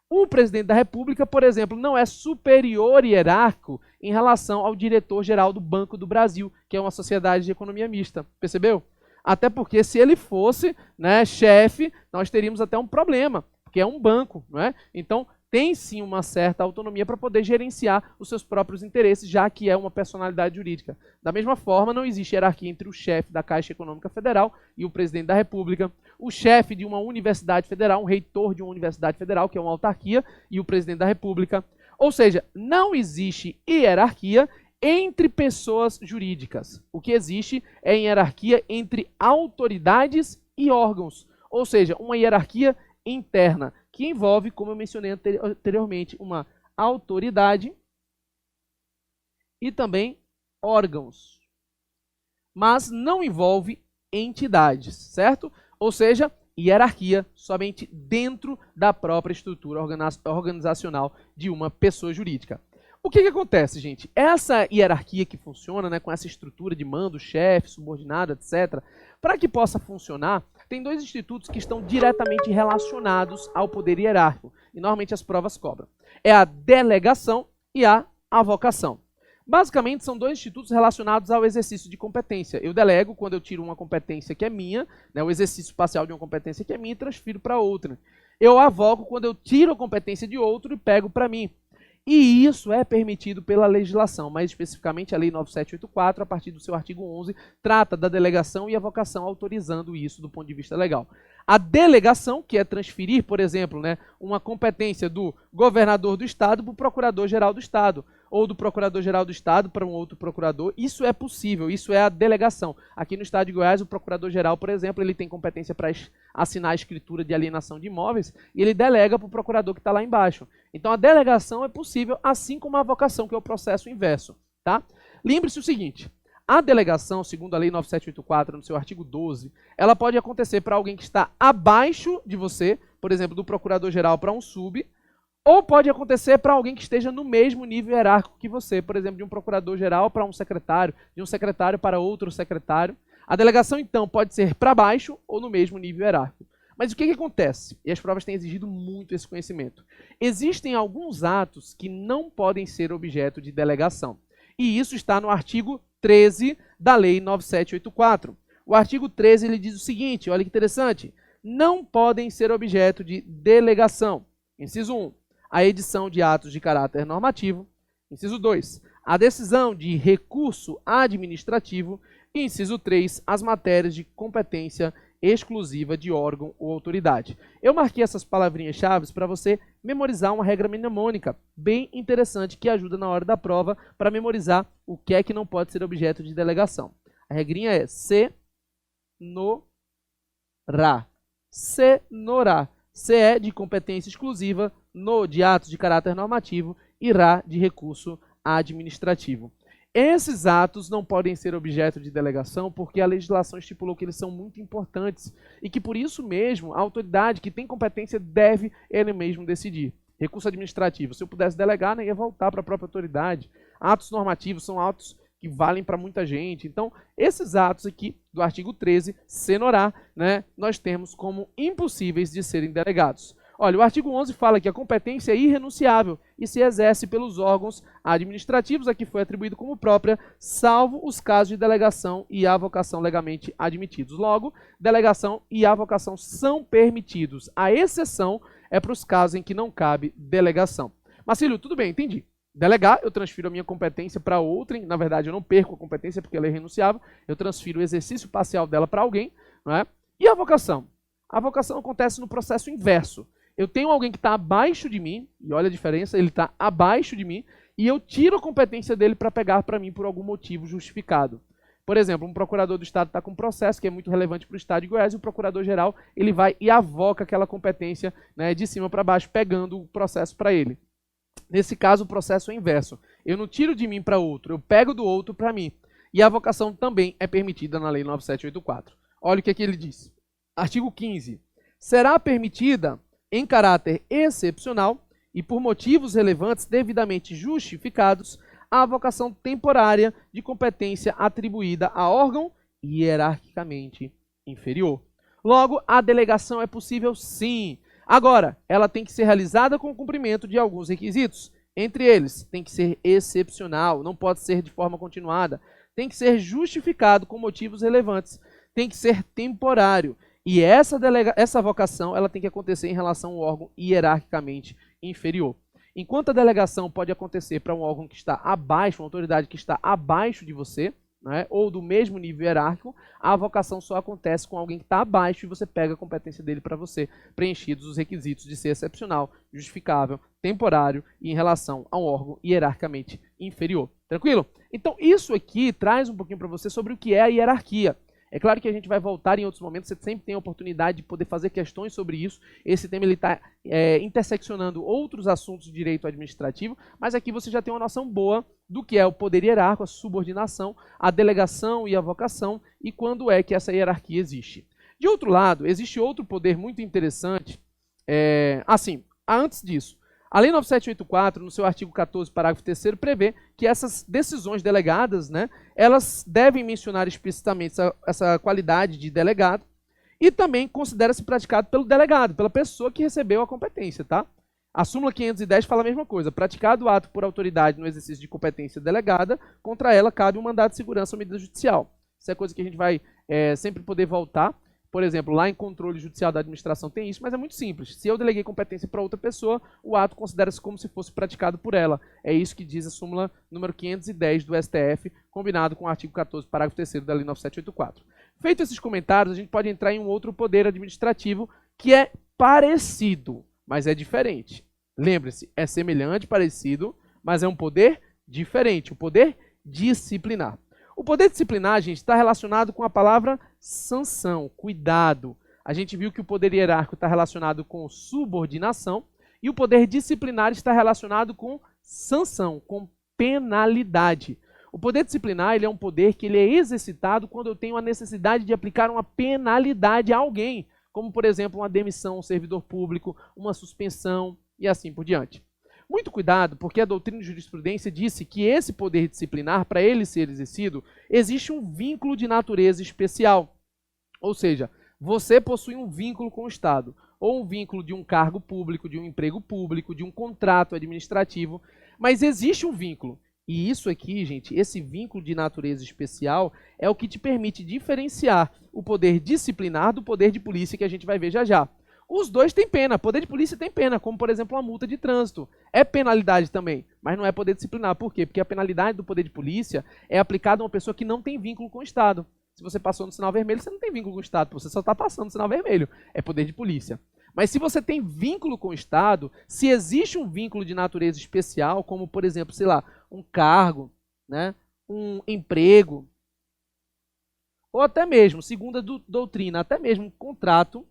O presidente da República, por exemplo, não é superior e hierárquico em relação ao diretor-geral do Banco do Brasil, que é uma sociedade de economia mista. Percebeu? Até porque se ele fosse, né, chefe, nós teríamos até um problema, porque é um banco, não é? Então, tem sim uma certa autonomia para poder gerenciar os seus próprios interesses, já que é uma personalidade jurídica. Da mesma forma, não existe hierarquia entre o chefe da Caixa Econômica Federal e o presidente da República, o chefe de uma universidade federal, um reitor de uma universidade federal, que é uma autarquia, e o presidente da República. Ou seja, não existe hierarquia entre pessoas jurídicas. O que existe é hierarquia entre autoridades e órgãos. Ou seja, uma hierarquia interna, que envolve, como eu mencionei anteriormente, uma autoridade e também órgãos. Mas não envolve entidades, certo? Ou seja, hierarquia somente dentro da própria estrutura organizacional de uma pessoa jurídica. O que acontece, gente? Essa hierarquia que funciona, né, com essa estrutura de mando, chefe, subordinado, etc., para que possa funcionar, tem dois institutos que estão diretamente relacionados ao poder hierárquico, e normalmente as provas cobram. É a delegação e a avocação. Basicamente, são dois institutos relacionados ao exercício de competência. Eu delego quando eu tiro uma competência que é minha, né, o exercício parcial de uma competência que é minha, e transfiro para outra. Eu avoco quando eu tiro a competência de outro e pego para mim. E isso é permitido pela legislação, mais especificamente a Lei 9784, a partir do seu artigo 11, trata da delegação e avocação, autorizando isso do ponto de vista legal. A delegação, que é transferir, por exemplo, né, uma competência do governador do estado para o procurador-geral do estado, ou do procurador-geral do estado para um outro procurador, isso é possível, isso é a delegação. Aqui no estado de Goiás, o procurador-geral, por exemplo, ele tem competência para assinar a escritura de alienação de imóveis e ele delega para o procurador que está lá embaixo. Então a delegação é possível, assim como a avocação, que é o processo inverso. Tá? Lembre-se o seguinte, a delegação, segundo a Lei 9784, no seu artigo 12, ela pode acontecer para alguém que está abaixo de você, por exemplo, do procurador-geral para um sub, ou pode acontecer para alguém que esteja no mesmo nível hierárquico que você, por exemplo, de um procurador-geral para um secretário, de um secretário para outro secretário. A delegação, então, pode ser para baixo ou no mesmo nível hierárquico. Mas o que acontece? E as provas têm exigido muito esse conhecimento. Existem alguns atos que não podem ser objeto de delegação. E isso está no artigo 13 da Lei 9784. O artigo 13 ele diz o seguinte, olha que interessante, não podem ser objeto de delegação. Inciso 1. A edição de atos de caráter normativo. Inciso 2. A decisão de recurso administrativo. E inciso 3. As matérias de competência exclusiva de órgão ou autoridade. Eu marquei essas palavrinhas-chave para você memorizar uma regra mnemônica bem interessante que ajuda na hora da prova para memorizar o que é que não pode ser objeto de delegação. A regrinha é CNORA. CNORA. C é de competência exclusiva, no de atos de caráter normativo e RA de recurso administrativo. Esses atos não podem ser objeto de delegação porque a legislação estipulou que eles são muito importantes e que por isso mesmo a autoridade que tem competência deve ele mesmo decidir. Recurso administrativo, se eu pudesse delegar, né, ia voltar para a própria autoridade. Atos normativos são atos que valem para muita gente. Então, esses atos aqui do artigo 13, CNORA, né, nós temos como impossíveis de serem delegados. Olha, o artigo 11 fala que a competência é irrenunciável e se exerce pelos órgãos administrativos a que foi atribuído como própria, salvo os casos de delegação e avocação legalmente admitidos. Logo, delegação e avocação são permitidos. A exceção é para os casos em que não cabe delegação. Marcílio, tudo bem, entendi. Delegar, eu transfiro a minha competência para outrem, na verdade eu não perco a competência porque ela é irrenunciável, eu transfiro o exercício parcial dela para alguém, não é? E a avocação? A avocação acontece no processo inverso. Eu tenho alguém que está abaixo de mim, e olha a diferença, ele está abaixo de mim, e eu tiro a competência dele para pegar para mim por algum motivo justificado. Por exemplo, um procurador do Estado está com um processo que é muito relevante para o Estado de Goiás, e o procurador-geral ele vai e avoca aquela competência, né, de cima para baixo, pegando o processo para ele. Nesse caso, o processo é inverso. Eu não tiro de mim para outro, eu pego do outro para mim. E a avocação também é permitida na Lei 9784. Olha o que ele diz. Artigo 15. Será permitida, em caráter excepcional e por motivos relevantes devidamente justificados, a avocação temporária de competência atribuída a órgão hierarquicamente inferior. Logo, a delegação é possível sim. Agora, ela tem que ser realizada com o cumprimento de alguns requisitos. Entre eles, tem que ser excepcional, não pode ser de forma continuada, tem que ser justificado com motivos relevantes, tem que ser temporário. E essa vocação ela tem que acontecer em relação ao órgão hierarquicamente inferior. Enquanto a delegação pode acontecer para um órgão que está abaixo, uma autoridade que está abaixo de você, né, ou do mesmo nível hierárquico, a vocação só acontece com alguém que está abaixo e você pega a competência dele para você, preenchidos os requisitos de ser excepcional, justificável, temporário e em relação a um órgão hierarquicamente inferior. Tranquilo? Então isso aqui traz um pouquinho para você sobre o que é a hierarquia. É claro que a gente vai voltar em outros momentos, você sempre tem a oportunidade de poder fazer questões sobre isso. Esse tema está interseccionando outros assuntos de direito administrativo, mas aqui você já tem uma noção boa do que é o poder hierárquico, a subordinação, a delegação e a vocação, e quando é que essa hierarquia existe. De outro lado, existe outro poder muito interessante. Antes disso, a Lei 9784, no seu artigo 14, parágrafo 3º, prevê que essas decisões delegadas, né, elas devem mencionar explicitamente essa qualidade de delegado e também considera-se praticado pelo delegado, pela pessoa que recebeu a competência, tá? A súmula 510 fala a mesma coisa. Praticado o ato por autoridade no exercício de competência delegada, contra ela cabe um mandado de segurança ou medida judicial. Isso é coisa que a gente vai sempre poder voltar. Por exemplo, lá em controle judicial da administração tem isso, mas é muito simples. Se eu deleguei competência para outra pessoa, o ato considera-se como se fosse praticado por ela. É isso que diz a súmula número 510 do STF, combinado com o artigo 14, parágrafo 3º da Lei 9784. Feito esses comentários, a gente pode entrar em um outro poder administrativo que é parecido, mas é diferente. Lembre-se, é semelhante, parecido, mas é um poder diferente, o poder disciplinar. O poder disciplinar, gente, está relacionado com a palavra sanção, cuidado. A gente viu que o poder hierárquico está relacionado com subordinação e o poder disciplinar está relacionado com sanção, com penalidade. O poder disciplinar ele é um poder que ele é exercitado quando eu tenho a necessidade de aplicar uma penalidade a alguém, como, por exemplo, uma demissão a um servidor público, uma suspensão e assim por diante. Muito cuidado, porque a doutrina de jurisprudência disse que esse poder disciplinar, para ele ser exercido, existe um vínculo de natureza especial. Ou seja, você possui um vínculo com o Estado, ou um vínculo de um cargo público, de um emprego público, de um contrato administrativo, mas existe um vínculo. E isso aqui, gente, esse vínculo de natureza especial é o que te permite diferenciar o poder disciplinar do poder de polícia que a gente vai ver já já. Os dois têm pena, poder de polícia tem pena, como por exemplo uma multa de trânsito. É penalidade também, mas não é poder disciplinar. Por quê? Porque a penalidade do poder de polícia é aplicada a uma pessoa que não tem vínculo com o Estado. Se você passou no sinal vermelho, você não tem vínculo com o Estado, você só está passando no sinal vermelho. É poder de polícia. Mas se você tem vínculo com o Estado, se existe um vínculo de natureza especial, como por exemplo, sei lá, um cargo, né, um emprego, ou até mesmo, segundo a doutrina, até mesmo um contrato,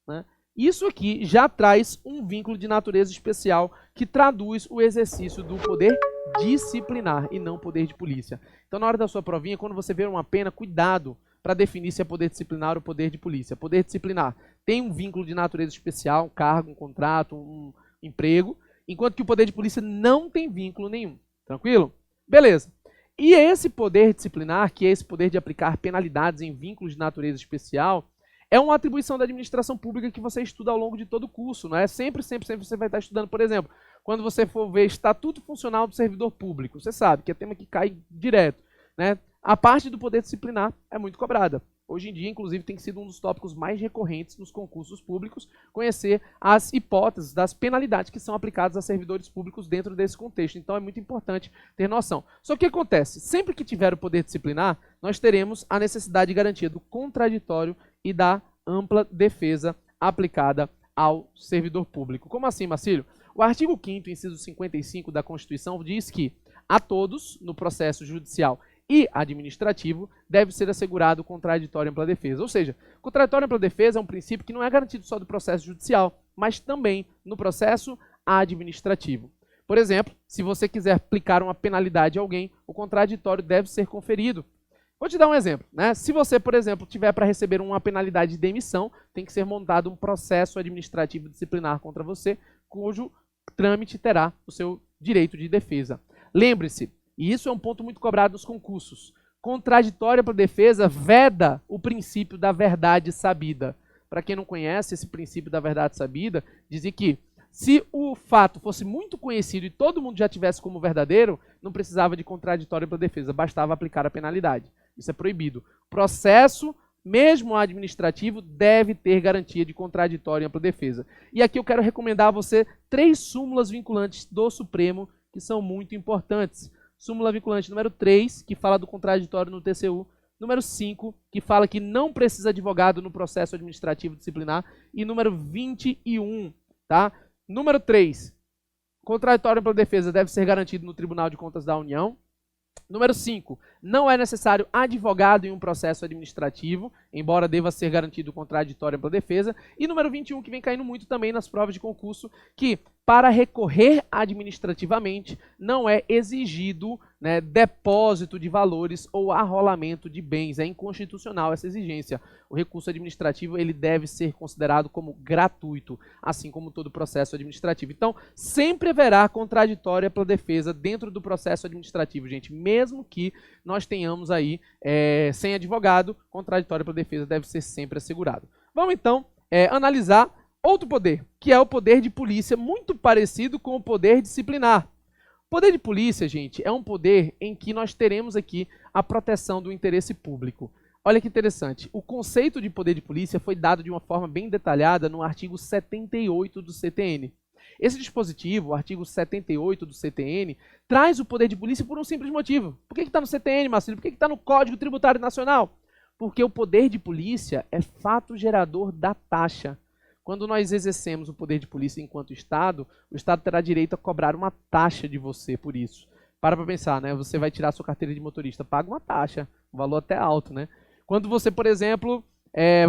né? Isso aqui já traz um vínculo de natureza especial que traduz o exercício do poder disciplinar e não poder de polícia. Então, na hora da sua provinha, quando você vê uma pena, cuidado para definir se é poder disciplinar ou poder de polícia. Poder disciplinar tem um vínculo de natureza especial, um cargo, um contrato, um emprego, enquanto que o poder de polícia não tem vínculo nenhum. Tranquilo? Beleza. E esse poder disciplinar, que é esse poder de aplicar penalidades em vínculos de natureza especial, é uma atribuição da administração pública que você estuda ao longo de todo o curso, não é? Sempre você vai estar estudando, por exemplo, quando você for ver Estatuto Funcional do Servidor Público, você sabe que é tema que cai direto, né? A parte do poder disciplinar é muito cobrada. Hoje em dia, inclusive, tem sido um dos tópicos mais recorrentes nos concursos públicos, conhecer as hipóteses das penalidades que são aplicadas a servidores públicos dentro desse contexto. Então, é muito importante ter noção. Só que o que acontece? Sempre que tiver o poder disciplinar, nós teremos a necessidade de garantia do contraditório e da ampla defesa aplicada ao servidor público. Como assim, Marcílio? O artigo 5º, inciso 55 da Constituição, diz que a todos, no processo judicial e administrativo, deve ser assegurado contraditório e ampla defesa. Ou seja, contraditório e ampla defesa é um princípio que não é garantido só do processo judicial, mas também no processo administrativo. Por exemplo, se você quiser aplicar uma penalidade a alguém, o contraditório deve ser conferido. Vou te dar um exemplo, né? Se você, por exemplo, tiver para receber uma penalidade de demissão, tem que ser montado um processo administrativo disciplinar contra você, cujo trâmite terá o seu direito de defesa. Lembre-se, e isso é um ponto muito cobrado nos concursos, contraditória para defesa veda o princípio da verdade sabida. para quem não conhece esse princípio da verdade sabida, dizia que se o fato fosse muito conhecido e todo mundo já tivesse como verdadeiro, não precisava de contraditório para defesa, bastava aplicar a penalidade. Isso é proibido. Processo, mesmo administrativo, deve ter garantia de contraditório e ampla defesa. E aqui eu quero recomendar a você 3 súmulas vinculantes do Supremo que são muito importantes. Súmula vinculante número 3, que fala do contraditório no TCU. Número 5, que fala que não precisa advogado no processo administrativo disciplinar. E número 21, tá? Número 3, contraditório pela defesa deve ser garantido no Tribunal de Contas da União. Número 5, não é necessário advogado em um processo administrativo, embora deva ser garantido o contraditório pela defesa. E número 21, que vem caindo muito também nas provas de concurso, que para recorrer administrativamente não é exigido, né, depósito de valores ou arrolamento de bens. É inconstitucional essa exigência. O recurso administrativo ele deve ser considerado como gratuito, assim como todo processo administrativo. Então, sempre haverá contraditória pela defesa dentro do processo administrativo, gente. Mesmo que nós tenhamos aí, sem advogado, contraditória pela defesa deve ser sempre assegurado. Vamos então analisar outro poder, que é o poder de polícia, muito parecido com o poder disciplinar. O poder de polícia, gente, é um poder em que nós teremos aqui a proteção do interesse público. Olha que interessante, o conceito de poder de polícia foi dado de uma forma bem detalhada no artigo 78 do CTN. Esse dispositivo, o artigo 78 do CTN, traz o poder de polícia por um simples motivo. Por que está no CTN, Marcelo? Por que está no Código Tributário Nacional? Porque o poder de polícia é fato gerador da taxa. Quando nós exercemos o poder de polícia enquanto Estado, o Estado terá direito a cobrar uma taxa de você por isso. Para pensar, né? Você vai tirar sua carteira de motorista, paga uma taxa, um valor até alto, né? Quando você, por exemplo,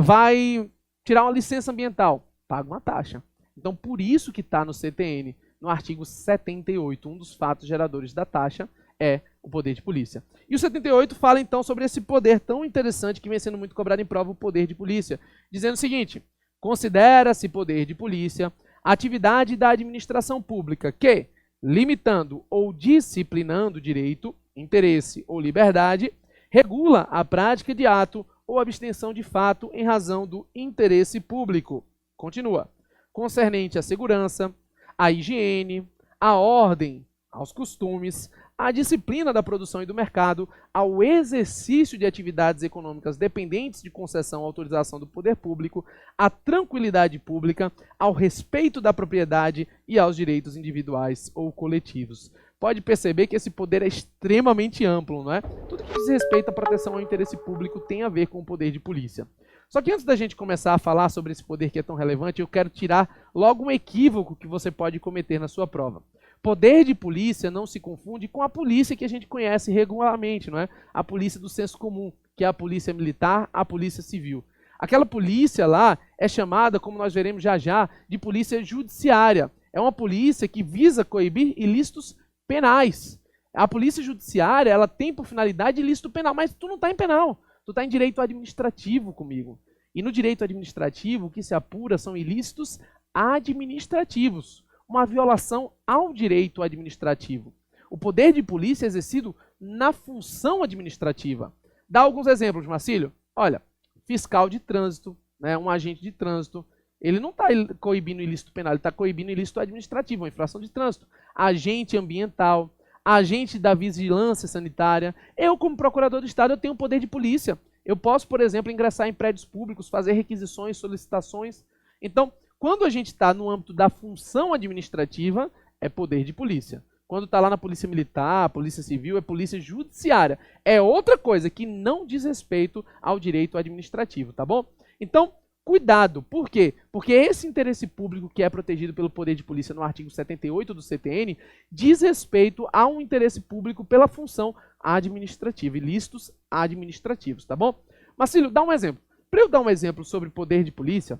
vai tirar uma licença ambiental, paga uma taxa. Então, por isso que está no CTN, no artigo 78, um dos fatos geradores da taxa é o poder de polícia. E o 78 fala, então, sobre esse poder tão interessante que vem sendo muito cobrado em prova, o poder de polícia, dizendo o seguinte: considera-se poder de polícia atividade da administração pública que, limitando ou disciplinando direito, interesse ou liberdade, regula a prática de ato ou abstenção de fato em razão do interesse público. Continua. Concernente à segurança, à higiene, à ordem, aos costumes, à disciplina da produção e do mercado, ao exercício de atividades econômicas dependentes de concessão ou autorização do poder público, à tranquilidade pública, ao respeito da propriedade e aos direitos individuais ou coletivos. Pode perceber que esse poder é extremamente amplo, não é? Tudo que diz respeito à proteção ao interesse público tem a ver com o poder de polícia. Só que antes da gente começar a falar sobre esse poder que é tão relevante, eu quero tirar logo um equívoco que você pode cometer na sua prova. Poder de polícia não se confunde com a polícia que a gente conhece regularmente, não é? A polícia do senso comum, que é a polícia militar, a polícia civil. Aquela polícia lá é chamada, como nós veremos já já, de polícia judiciária. É uma polícia que visa coibir ilícitos penais. A polícia judiciária, ela tem por finalidade ilícito penal, mas tu não está em penal, tu está em direito administrativo comigo. E no direito administrativo, o que se apura são ilícitos administrativos, uma violação ao direito administrativo. O poder de polícia é exercido na função administrativa. Dá alguns exemplos, Marcílio. Olha, fiscal de trânsito, né, um agente de trânsito, ele não está coibindo ilícito penal, ele está coibindo ilícito administrativo, uma infração de trânsito. Agente ambiental, agente da vigilância sanitária. Eu, como procurador do Estado, eu tenho poder de polícia. Eu posso, por exemplo, ingressar em prédios públicos, fazer requisições, solicitações. Então, quando a gente está no âmbito da função administrativa, é poder de polícia. Quando está lá na polícia militar, polícia civil, é polícia judiciária. É outra coisa que não diz respeito ao direito administrativo, tá bom? Então, cuidado. Por quê? Porque esse interesse público que é protegido pelo poder de polícia no artigo 78 do CTN diz respeito a um interesse público pela função administrativa, ilícitos administrativos, tá bom? Marcílio, dá um exemplo. Para eu dar um exemplo sobre poder de polícia,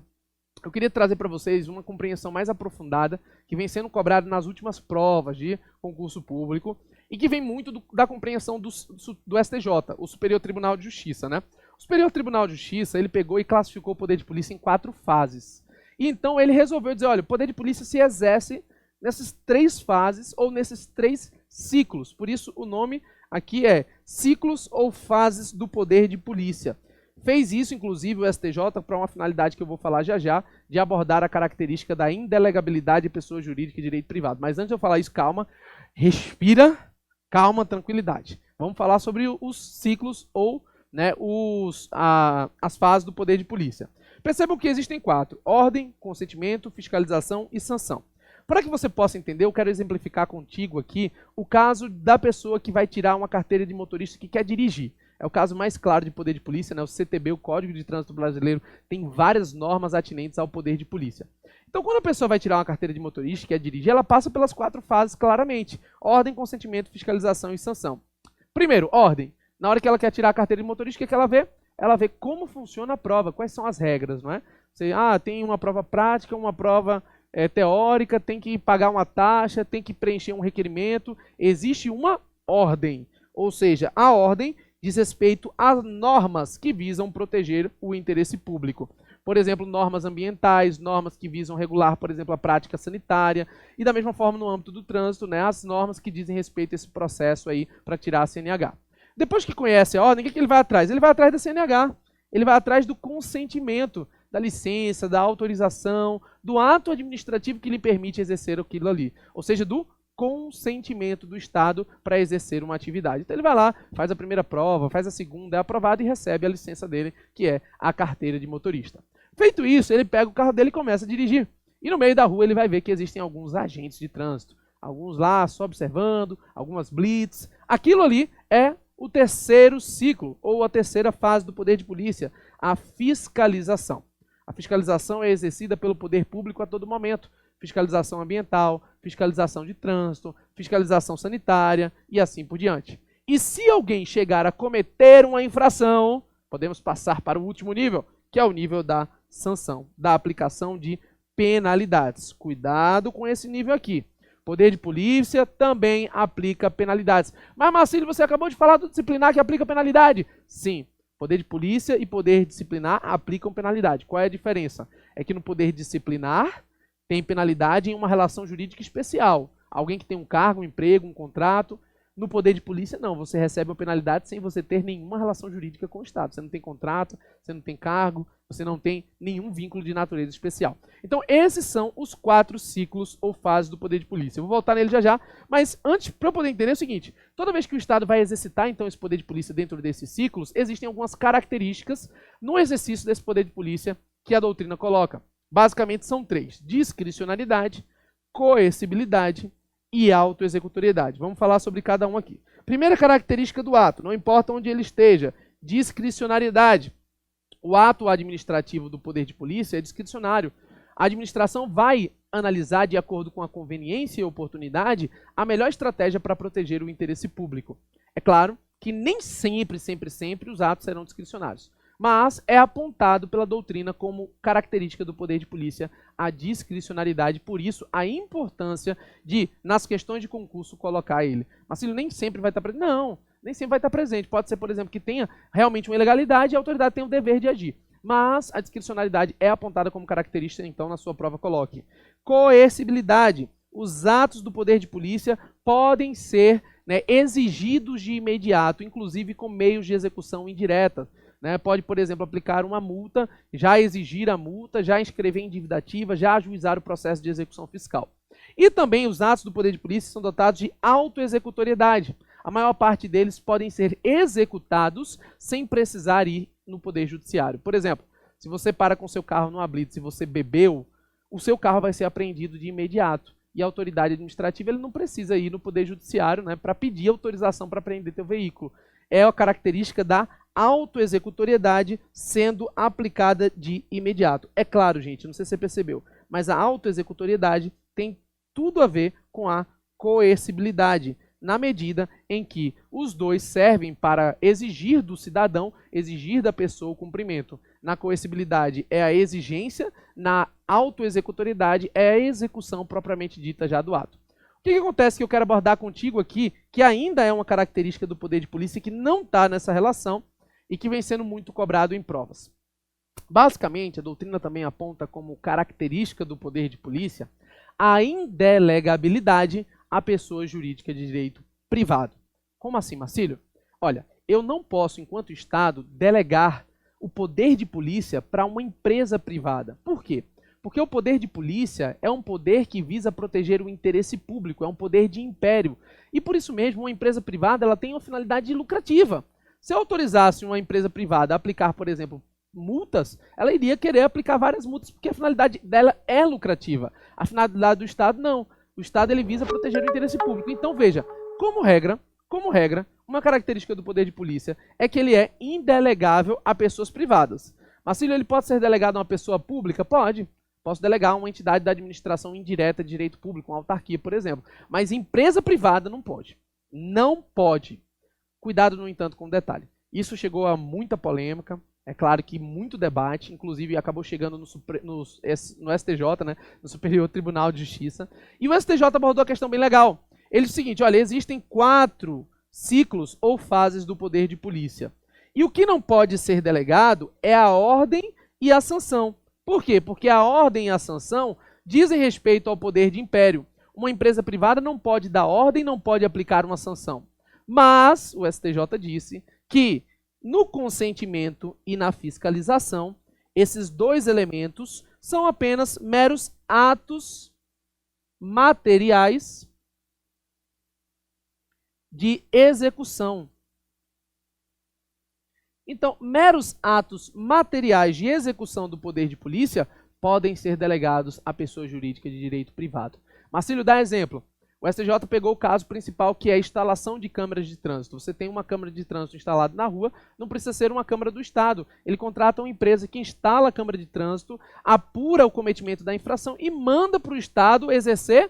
eu queria trazer para vocês uma compreensão mais aprofundada que vem sendo cobrada nas últimas provas de concurso público e que vem muito da compreensão do STJ, o Superior Tribunal de Justiça, né? O Superior Tribunal de Justiça, ele pegou e classificou o poder de polícia em 4 fases. E então ele resolveu dizer, olha, o poder de polícia se exerce nessas 3 fases ou nesses 3 ciclos. Por isso o nome aqui é ciclos ou fases do poder de polícia. Fez isso, inclusive, o STJ para uma finalidade que eu vou falar já já, de abordar a característica da indelegabilidade de pessoa jurídica e direito privado. Mas antes de eu falar isso, calma, respira, calma, tranquilidade. Vamos falar sobre os ciclos ou, né, as fases do poder de polícia. Percebam que existem 4: ordem, consentimento, fiscalização e sanção. Para que você possa entender, eu quero exemplificar contigo aqui o caso da pessoa que vai tirar uma carteira de motorista que quer dirigir. É o caso mais claro de poder de polícia, né? O CTB, o Código de Trânsito Brasileiro, tem várias normas atinentes ao poder de polícia. Então, quando a pessoa vai tirar uma carteira de motorista, que quer dirigir, ela passa pelas 4 fases claramente: ordem, consentimento, fiscalização e sanção. Primeiro, ordem. Na hora que ela quer tirar a carteira de motorista, o que ela vê? Ela vê como funciona a prova, quais são as regras, não é? Você, tem uma prova prática, uma prova teórica, tem que pagar uma taxa, tem que preencher um requerimento. Existe uma ordem, ou seja, a ordem diz respeito às normas que visam proteger o interesse público. Por exemplo, normas ambientais, normas que visam regular, por exemplo, a prática sanitária, e da mesma forma no âmbito do trânsito, né, as normas que dizem respeito a esse processo aí para tirar a CNH. Depois que conhece a ordem, o que ele vai atrás? Ele vai atrás da CNH, ele vai atrás do consentimento, da licença, da autorização, do ato administrativo que lhe permite exercer aquilo ali, ou seja, do consentimento do Estado para exercer uma atividade. Então ele vai lá, faz a primeira prova, faz a segunda, é aprovado e recebe a licença dele, que é a carteira de motorista. Feito isso, ele pega o carro dele e começa a dirigir. E no meio da rua ele vai ver que existem alguns agentes de trânsito, alguns lá só observando, algumas blitz. Aquilo ali é o terceiro ciclo, ou a terceira fase do poder de polícia, a fiscalização. A fiscalização é exercida pelo poder público a todo momento. Fiscalização ambiental, fiscalização de trânsito, fiscalização sanitária e assim por diante. E se alguém chegar a cometer uma infração, podemos passar para o último nível, que é o nível da sanção, da aplicação de penalidades. Cuidado com esse nível aqui. Poder de polícia também aplica penalidades. Mas, Marcílio, você acabou de falar do disciplinar que aplica penalidade. Sim, poder de polícia e poder disciplinar aplicam penalidade. Qual é a diferença? É que no poder disciplinar tem penalidade em uma relação jurídica especial. Alguém que tem um cargo, um emprego, um contrato. No poder de polícia, não. Você recebe uma penalidade sem você ter nenhuma relação jurídica com o Estado. Você não tem contrato, você não tem cargo, você não tem nenhum vínculo de natureza especial. Então, esses são os 4 ciclos ou fases do poder de polícia. Eu vou voltar nele já já, mas antes, para eu poder entender, é o seguinte. Toda vez que o Estado vai exercitar, então, esse poder de polícia dentro desses ciclos, existem algumas características no exercício desse poder de polícia que a doutrina coloca. Basicamente são 3: discricionariedade, coercibilidade e autoexecutoriedade. Vamos falar sobre cada um aqui. Primeira característica do ato, não importa onde ele esteja, discricionariedade. O ato administrativo do poder de polícia é discricionário. A administração vai analisar, de acordo com a conveniência e oportunidade, a melhor estratégia para proteger o interesse público. É claro que nem sempre os atos serão discricionários, mas é apontado pela doutrina como característica do poder de polícia a discricionariedade, por isso a importância de, nas questões de concurso, colocar ele. Marcílio, nem sempre vai estar presente. Não, nem sempre vai estar presente. Pode ser, por exemplo, que tenha realmente uma ilegalidade e a autoridade tem o dever de agir. Mas a discricionariedade é apontada como característica, então, na sua prova coloque. Coercibilidade. Os atos do poder de polícia podem ser, né, exigidos de imediato, inclusive com meios de execução indireta. Pode, por exemplo, aplicar uma multa, já exigir a multa, já inscrever em dívida ativa, já ajuizar o processo de execução fiscal. E também os atos do poder de polícia são dotados de autoexecutoriedade. A maior parte deles podem ser executados sem precisar ir no poder judiciário. Por exemplo, se você para com seu carro numa blitz e você bebeu, o seu carro vai ser apreendido de imediato. E a autoridade administrativa ele não precisa ir no poder judiciário, para pedir autorização para apreender teu veículo. É a característica da autoexecutoriedade sendo aplicada de imediato. É claro, gente, não sei se você percebeu, mas a autoexecutoriedade tem tudo a ver com a coercibilidade, na medida em que os dois servem para exigir do cidadão, exigir da pessoa o cumprimento. Na coercibilidade é a exigência, na autoexecutoriedade é a execução propriamente dita já do ato. O que acontece que eu quero abordar contigo aqui, que ainda é uma característica do poder de polícia que não está nessa relação e que vem sendo muito cobrado em provas. Basicamente, a doutrina também aponta como característica do poder de polícia a indelegabilidade à pessoa jurídica de direito privado. Como assim, Marcílio? Olha, eu não posso, enquanto Estado, delegar o poder de polícia para uma empresa privada. Por quê? Porque o poder de polícia é um poder que visa proteger o interesse público, é um poder de império. E por isso mesmo, uma empresa privada ela tem uma finalidade lucrativa. Se eu autorizasse uma empresa privada a aplicar, por exemplo, multas, ela iria querer aplicar várias multas, porque a finalidade dela é lucrativa. A finalidade do Estado, não. O Estado ele visa proteger o interesse público. Então, veja, como regra, uma característica do poder de polícia é que ele é indelegável a pessoas privadas. Marcílio, ele pode ser delegado a uma pessoa pública? Pode. Posso delegar a uma entidade da administração indireta de direito público, uma autarquia, por exemplo. Mas empresa privada não pode. Não pode. Cuidado, no entanto, com o detalhe. Isso chegou a muita polêmica, é claro que muito debate, inclusive acabou chegando no STJ, né, no Superior Tribunal de Justiça. E o STJ abordou a questão bem legal. Ele disse o seguinte, olha, existem 4 ciclos ou fases do poder de polícia. E o que não pode ser delegado é a ordem e a sanção. Por quê? Porque a ordem e a sanção dizem respeito ao poder de império. Uma empresa privada não pode dar ordem, não pode aplicar uma sanção. Mas o STJ disse que no consentimento e na fiscalização, esses 2 elementos são apenas meros atos materiais de execução. Então, meros atos materiais de execução do poder de polícia podem ser delegados a pessoa jurídica de direito privado. Marcílio, dá exemplo. O STJ pegou o caso principal, que é a instalação de câmeras de trânsito. Você tem uma câmera de trânsito instalada na rua, não precisa ser uma câmera do Estado. Ele contrata uma empresa que instala a câmera de trânsito, apura o cometimento da infração e manda para o Estado exercer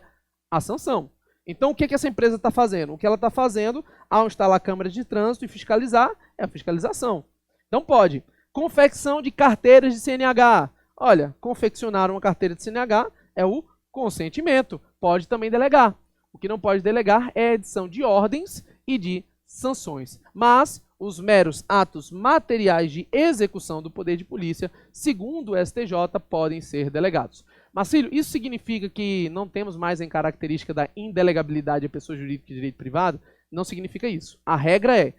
a sanção. Então, o que essa empresa está fazendo? O que ela está fazendo ao instalar câmeras de trânsito e fiscalizar é a fiscalização. Então, pode. Confecção de carteiras de CNH. Olha, confeccionar uma carteira de CNH é o consentimento. Pode também delegar. O que não pode delegar é a edição de ordens e de sanções. Mas os meros atos materiais de execução do poder de polícia, segundo o STJ, podem ser delegados. Marcílio, isso significa que não temos mais em característica da indelegabilidade a pessoa jurídica de direito privado? Não significa isso. A regra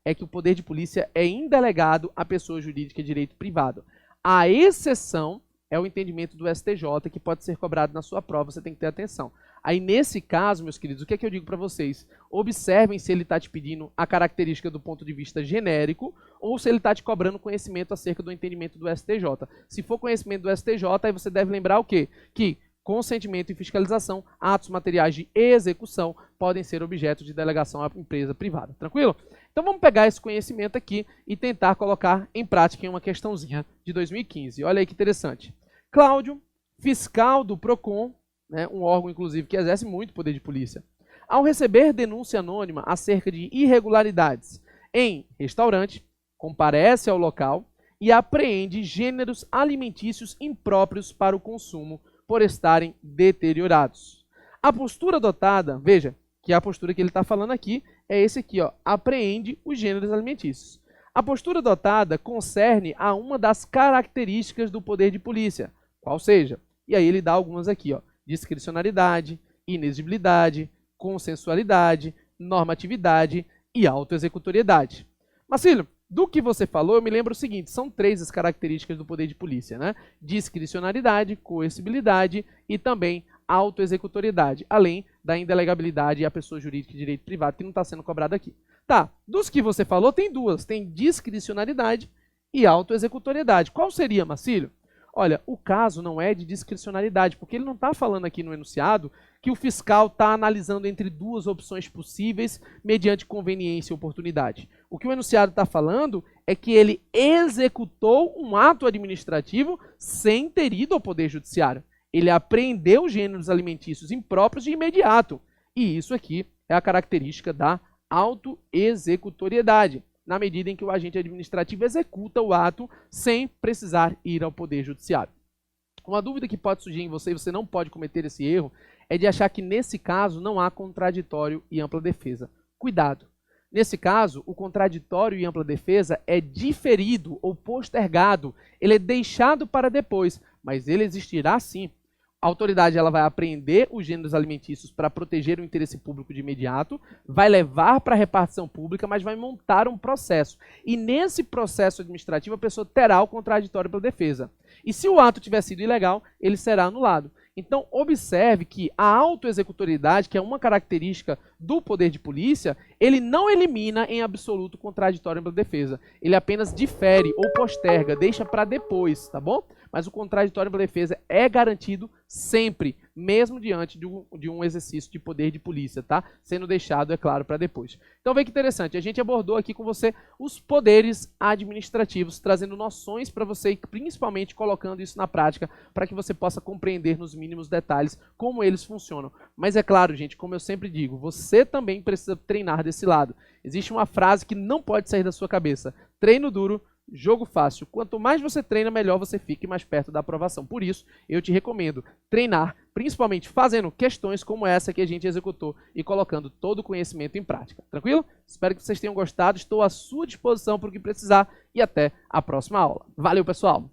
é que o poder de polícia é indelegado a pessoa jurídica de direito privado. A exceção é o entendimento do STJ, que pode ser cobrado na sua prova, você tem que ter atenção. Aí, nesse caso, meus queridos, o que é que eu digo para vocês? Observem se ele está te pedindo a característica do ponto de vista genérico ou se ele está te cobrando conhecimento acerca do entendimento do STJ. Se for conhecimento do STJ, aí você deve lembrar o quê? Que consentimento e fiscalização, atos materiais de execução, podem ser objeto de delegação à empresa privada. Tranquilo? Então, vamos pegar esse conhecimento aqui e tentar colocar em prática em uma questãozinha de 2015. Olha aí que interessante. Cláudio, fiscal do PROCON, né, um órgão, inclusive, que exerce muito poder de polícia, ao receber denúncia anônima acerca de irregularidades em restaurante, comparece ao local e apreende gêneros alimentícios impróprios para o consumo por estarem deteriorados. A postura adotada, veja, que a postura que ele está falando aqui é esse aqui, ó, apreende os gêneros alimentícios. A postura adotada concerne a uma das características do poder de polícia, qual seja, e aí ele dá algumas aqui, ó, discricionariedade, inexigibilidade, consensualidade, normatividade e autoexecutoriedade. Marcílio, do que você falou, eu me lembro o seguinte, são 3 as características do poder de polícia, né? Discricionariedade, coercibilidade e também autoexecutoriedade, além da indelegabilidade e a pessoa jurídica de direito privado, que não está sendo cobrada aqui. Tá, dos que você falou, tem 2, tem discricionariedade e autoexecutoriedade. Qual seria, Marcílio? Olha, o caso não é de discricionariedade, porque ele não está falando aqui no enunciado que o fiscal está analisando entre 2 opções possíveis mediante conveniência e oportunidade. O que o enunciado está falando é que ele executou um ato administrativo sem ter ido ao Poder Judiciário. Ele apreendeu gêneros alimentícios impróprios de imediato. E isso aqui é a característica da autoexecutoriedade, na medida em que o agente administrativo executa o ato sem precisar ir ao Poder Judiciário. Uma dúvida que pode surgir em você, e você não pode cometer esse erro, é de achar que nesse caso não há contraditório e ampla defesa. Cuidado! Nesse caso, o contraditório e ampla defesa é diferido ou postergado, ele é deixado para depois, mas ele existirá sim. A autoridade ela vai apreender os gêneros alimentícios para proteger o interesse público de imediato, vai levar para a repartição pública, mas vai montar um processo. E nesse processo administrativo, a pessoa terá o contraditório pela defesa. E se o ato tiver sido ilegal, ele será anulado. Então, observe que a autoexecutoriedade, que é uma característica do poder de polícia, ele não elimina em absoluto o contraditório pela defesa. Ele apenas difere ou posterga, deixa para depois, tá bom? Mas o contraditório pela defesa é garantido sempre, mesmo diante de um exercício de poder de polícia, tá? Sendo deixado, é claro, para depois. Então, vê que interessante, a gente abordou aqui com você os poderes administrativos, trazendo noções para você e principalmente colocando isso na prática, para que você possa compreender nos mínimos detalhes como eles funcionam. Mas é claro, gente, como eu sempre digo, você também precisa treinar desse lado. Existe uma frase que não pode sair da sua cabeça: treino duro, jogo fácil. Quanto mais você treina, melhor você fica e mais perto da aprovação. Por isso, eu te recomendo treinar, principalmente fazendo questões como essa que a gente executou e colocando todo o conhecimento em prática. Tranquilo? Espero que vocês tenham gostado. Estou à sua disposição para o que precisar e até a próxima aula. Valeu, pessoal!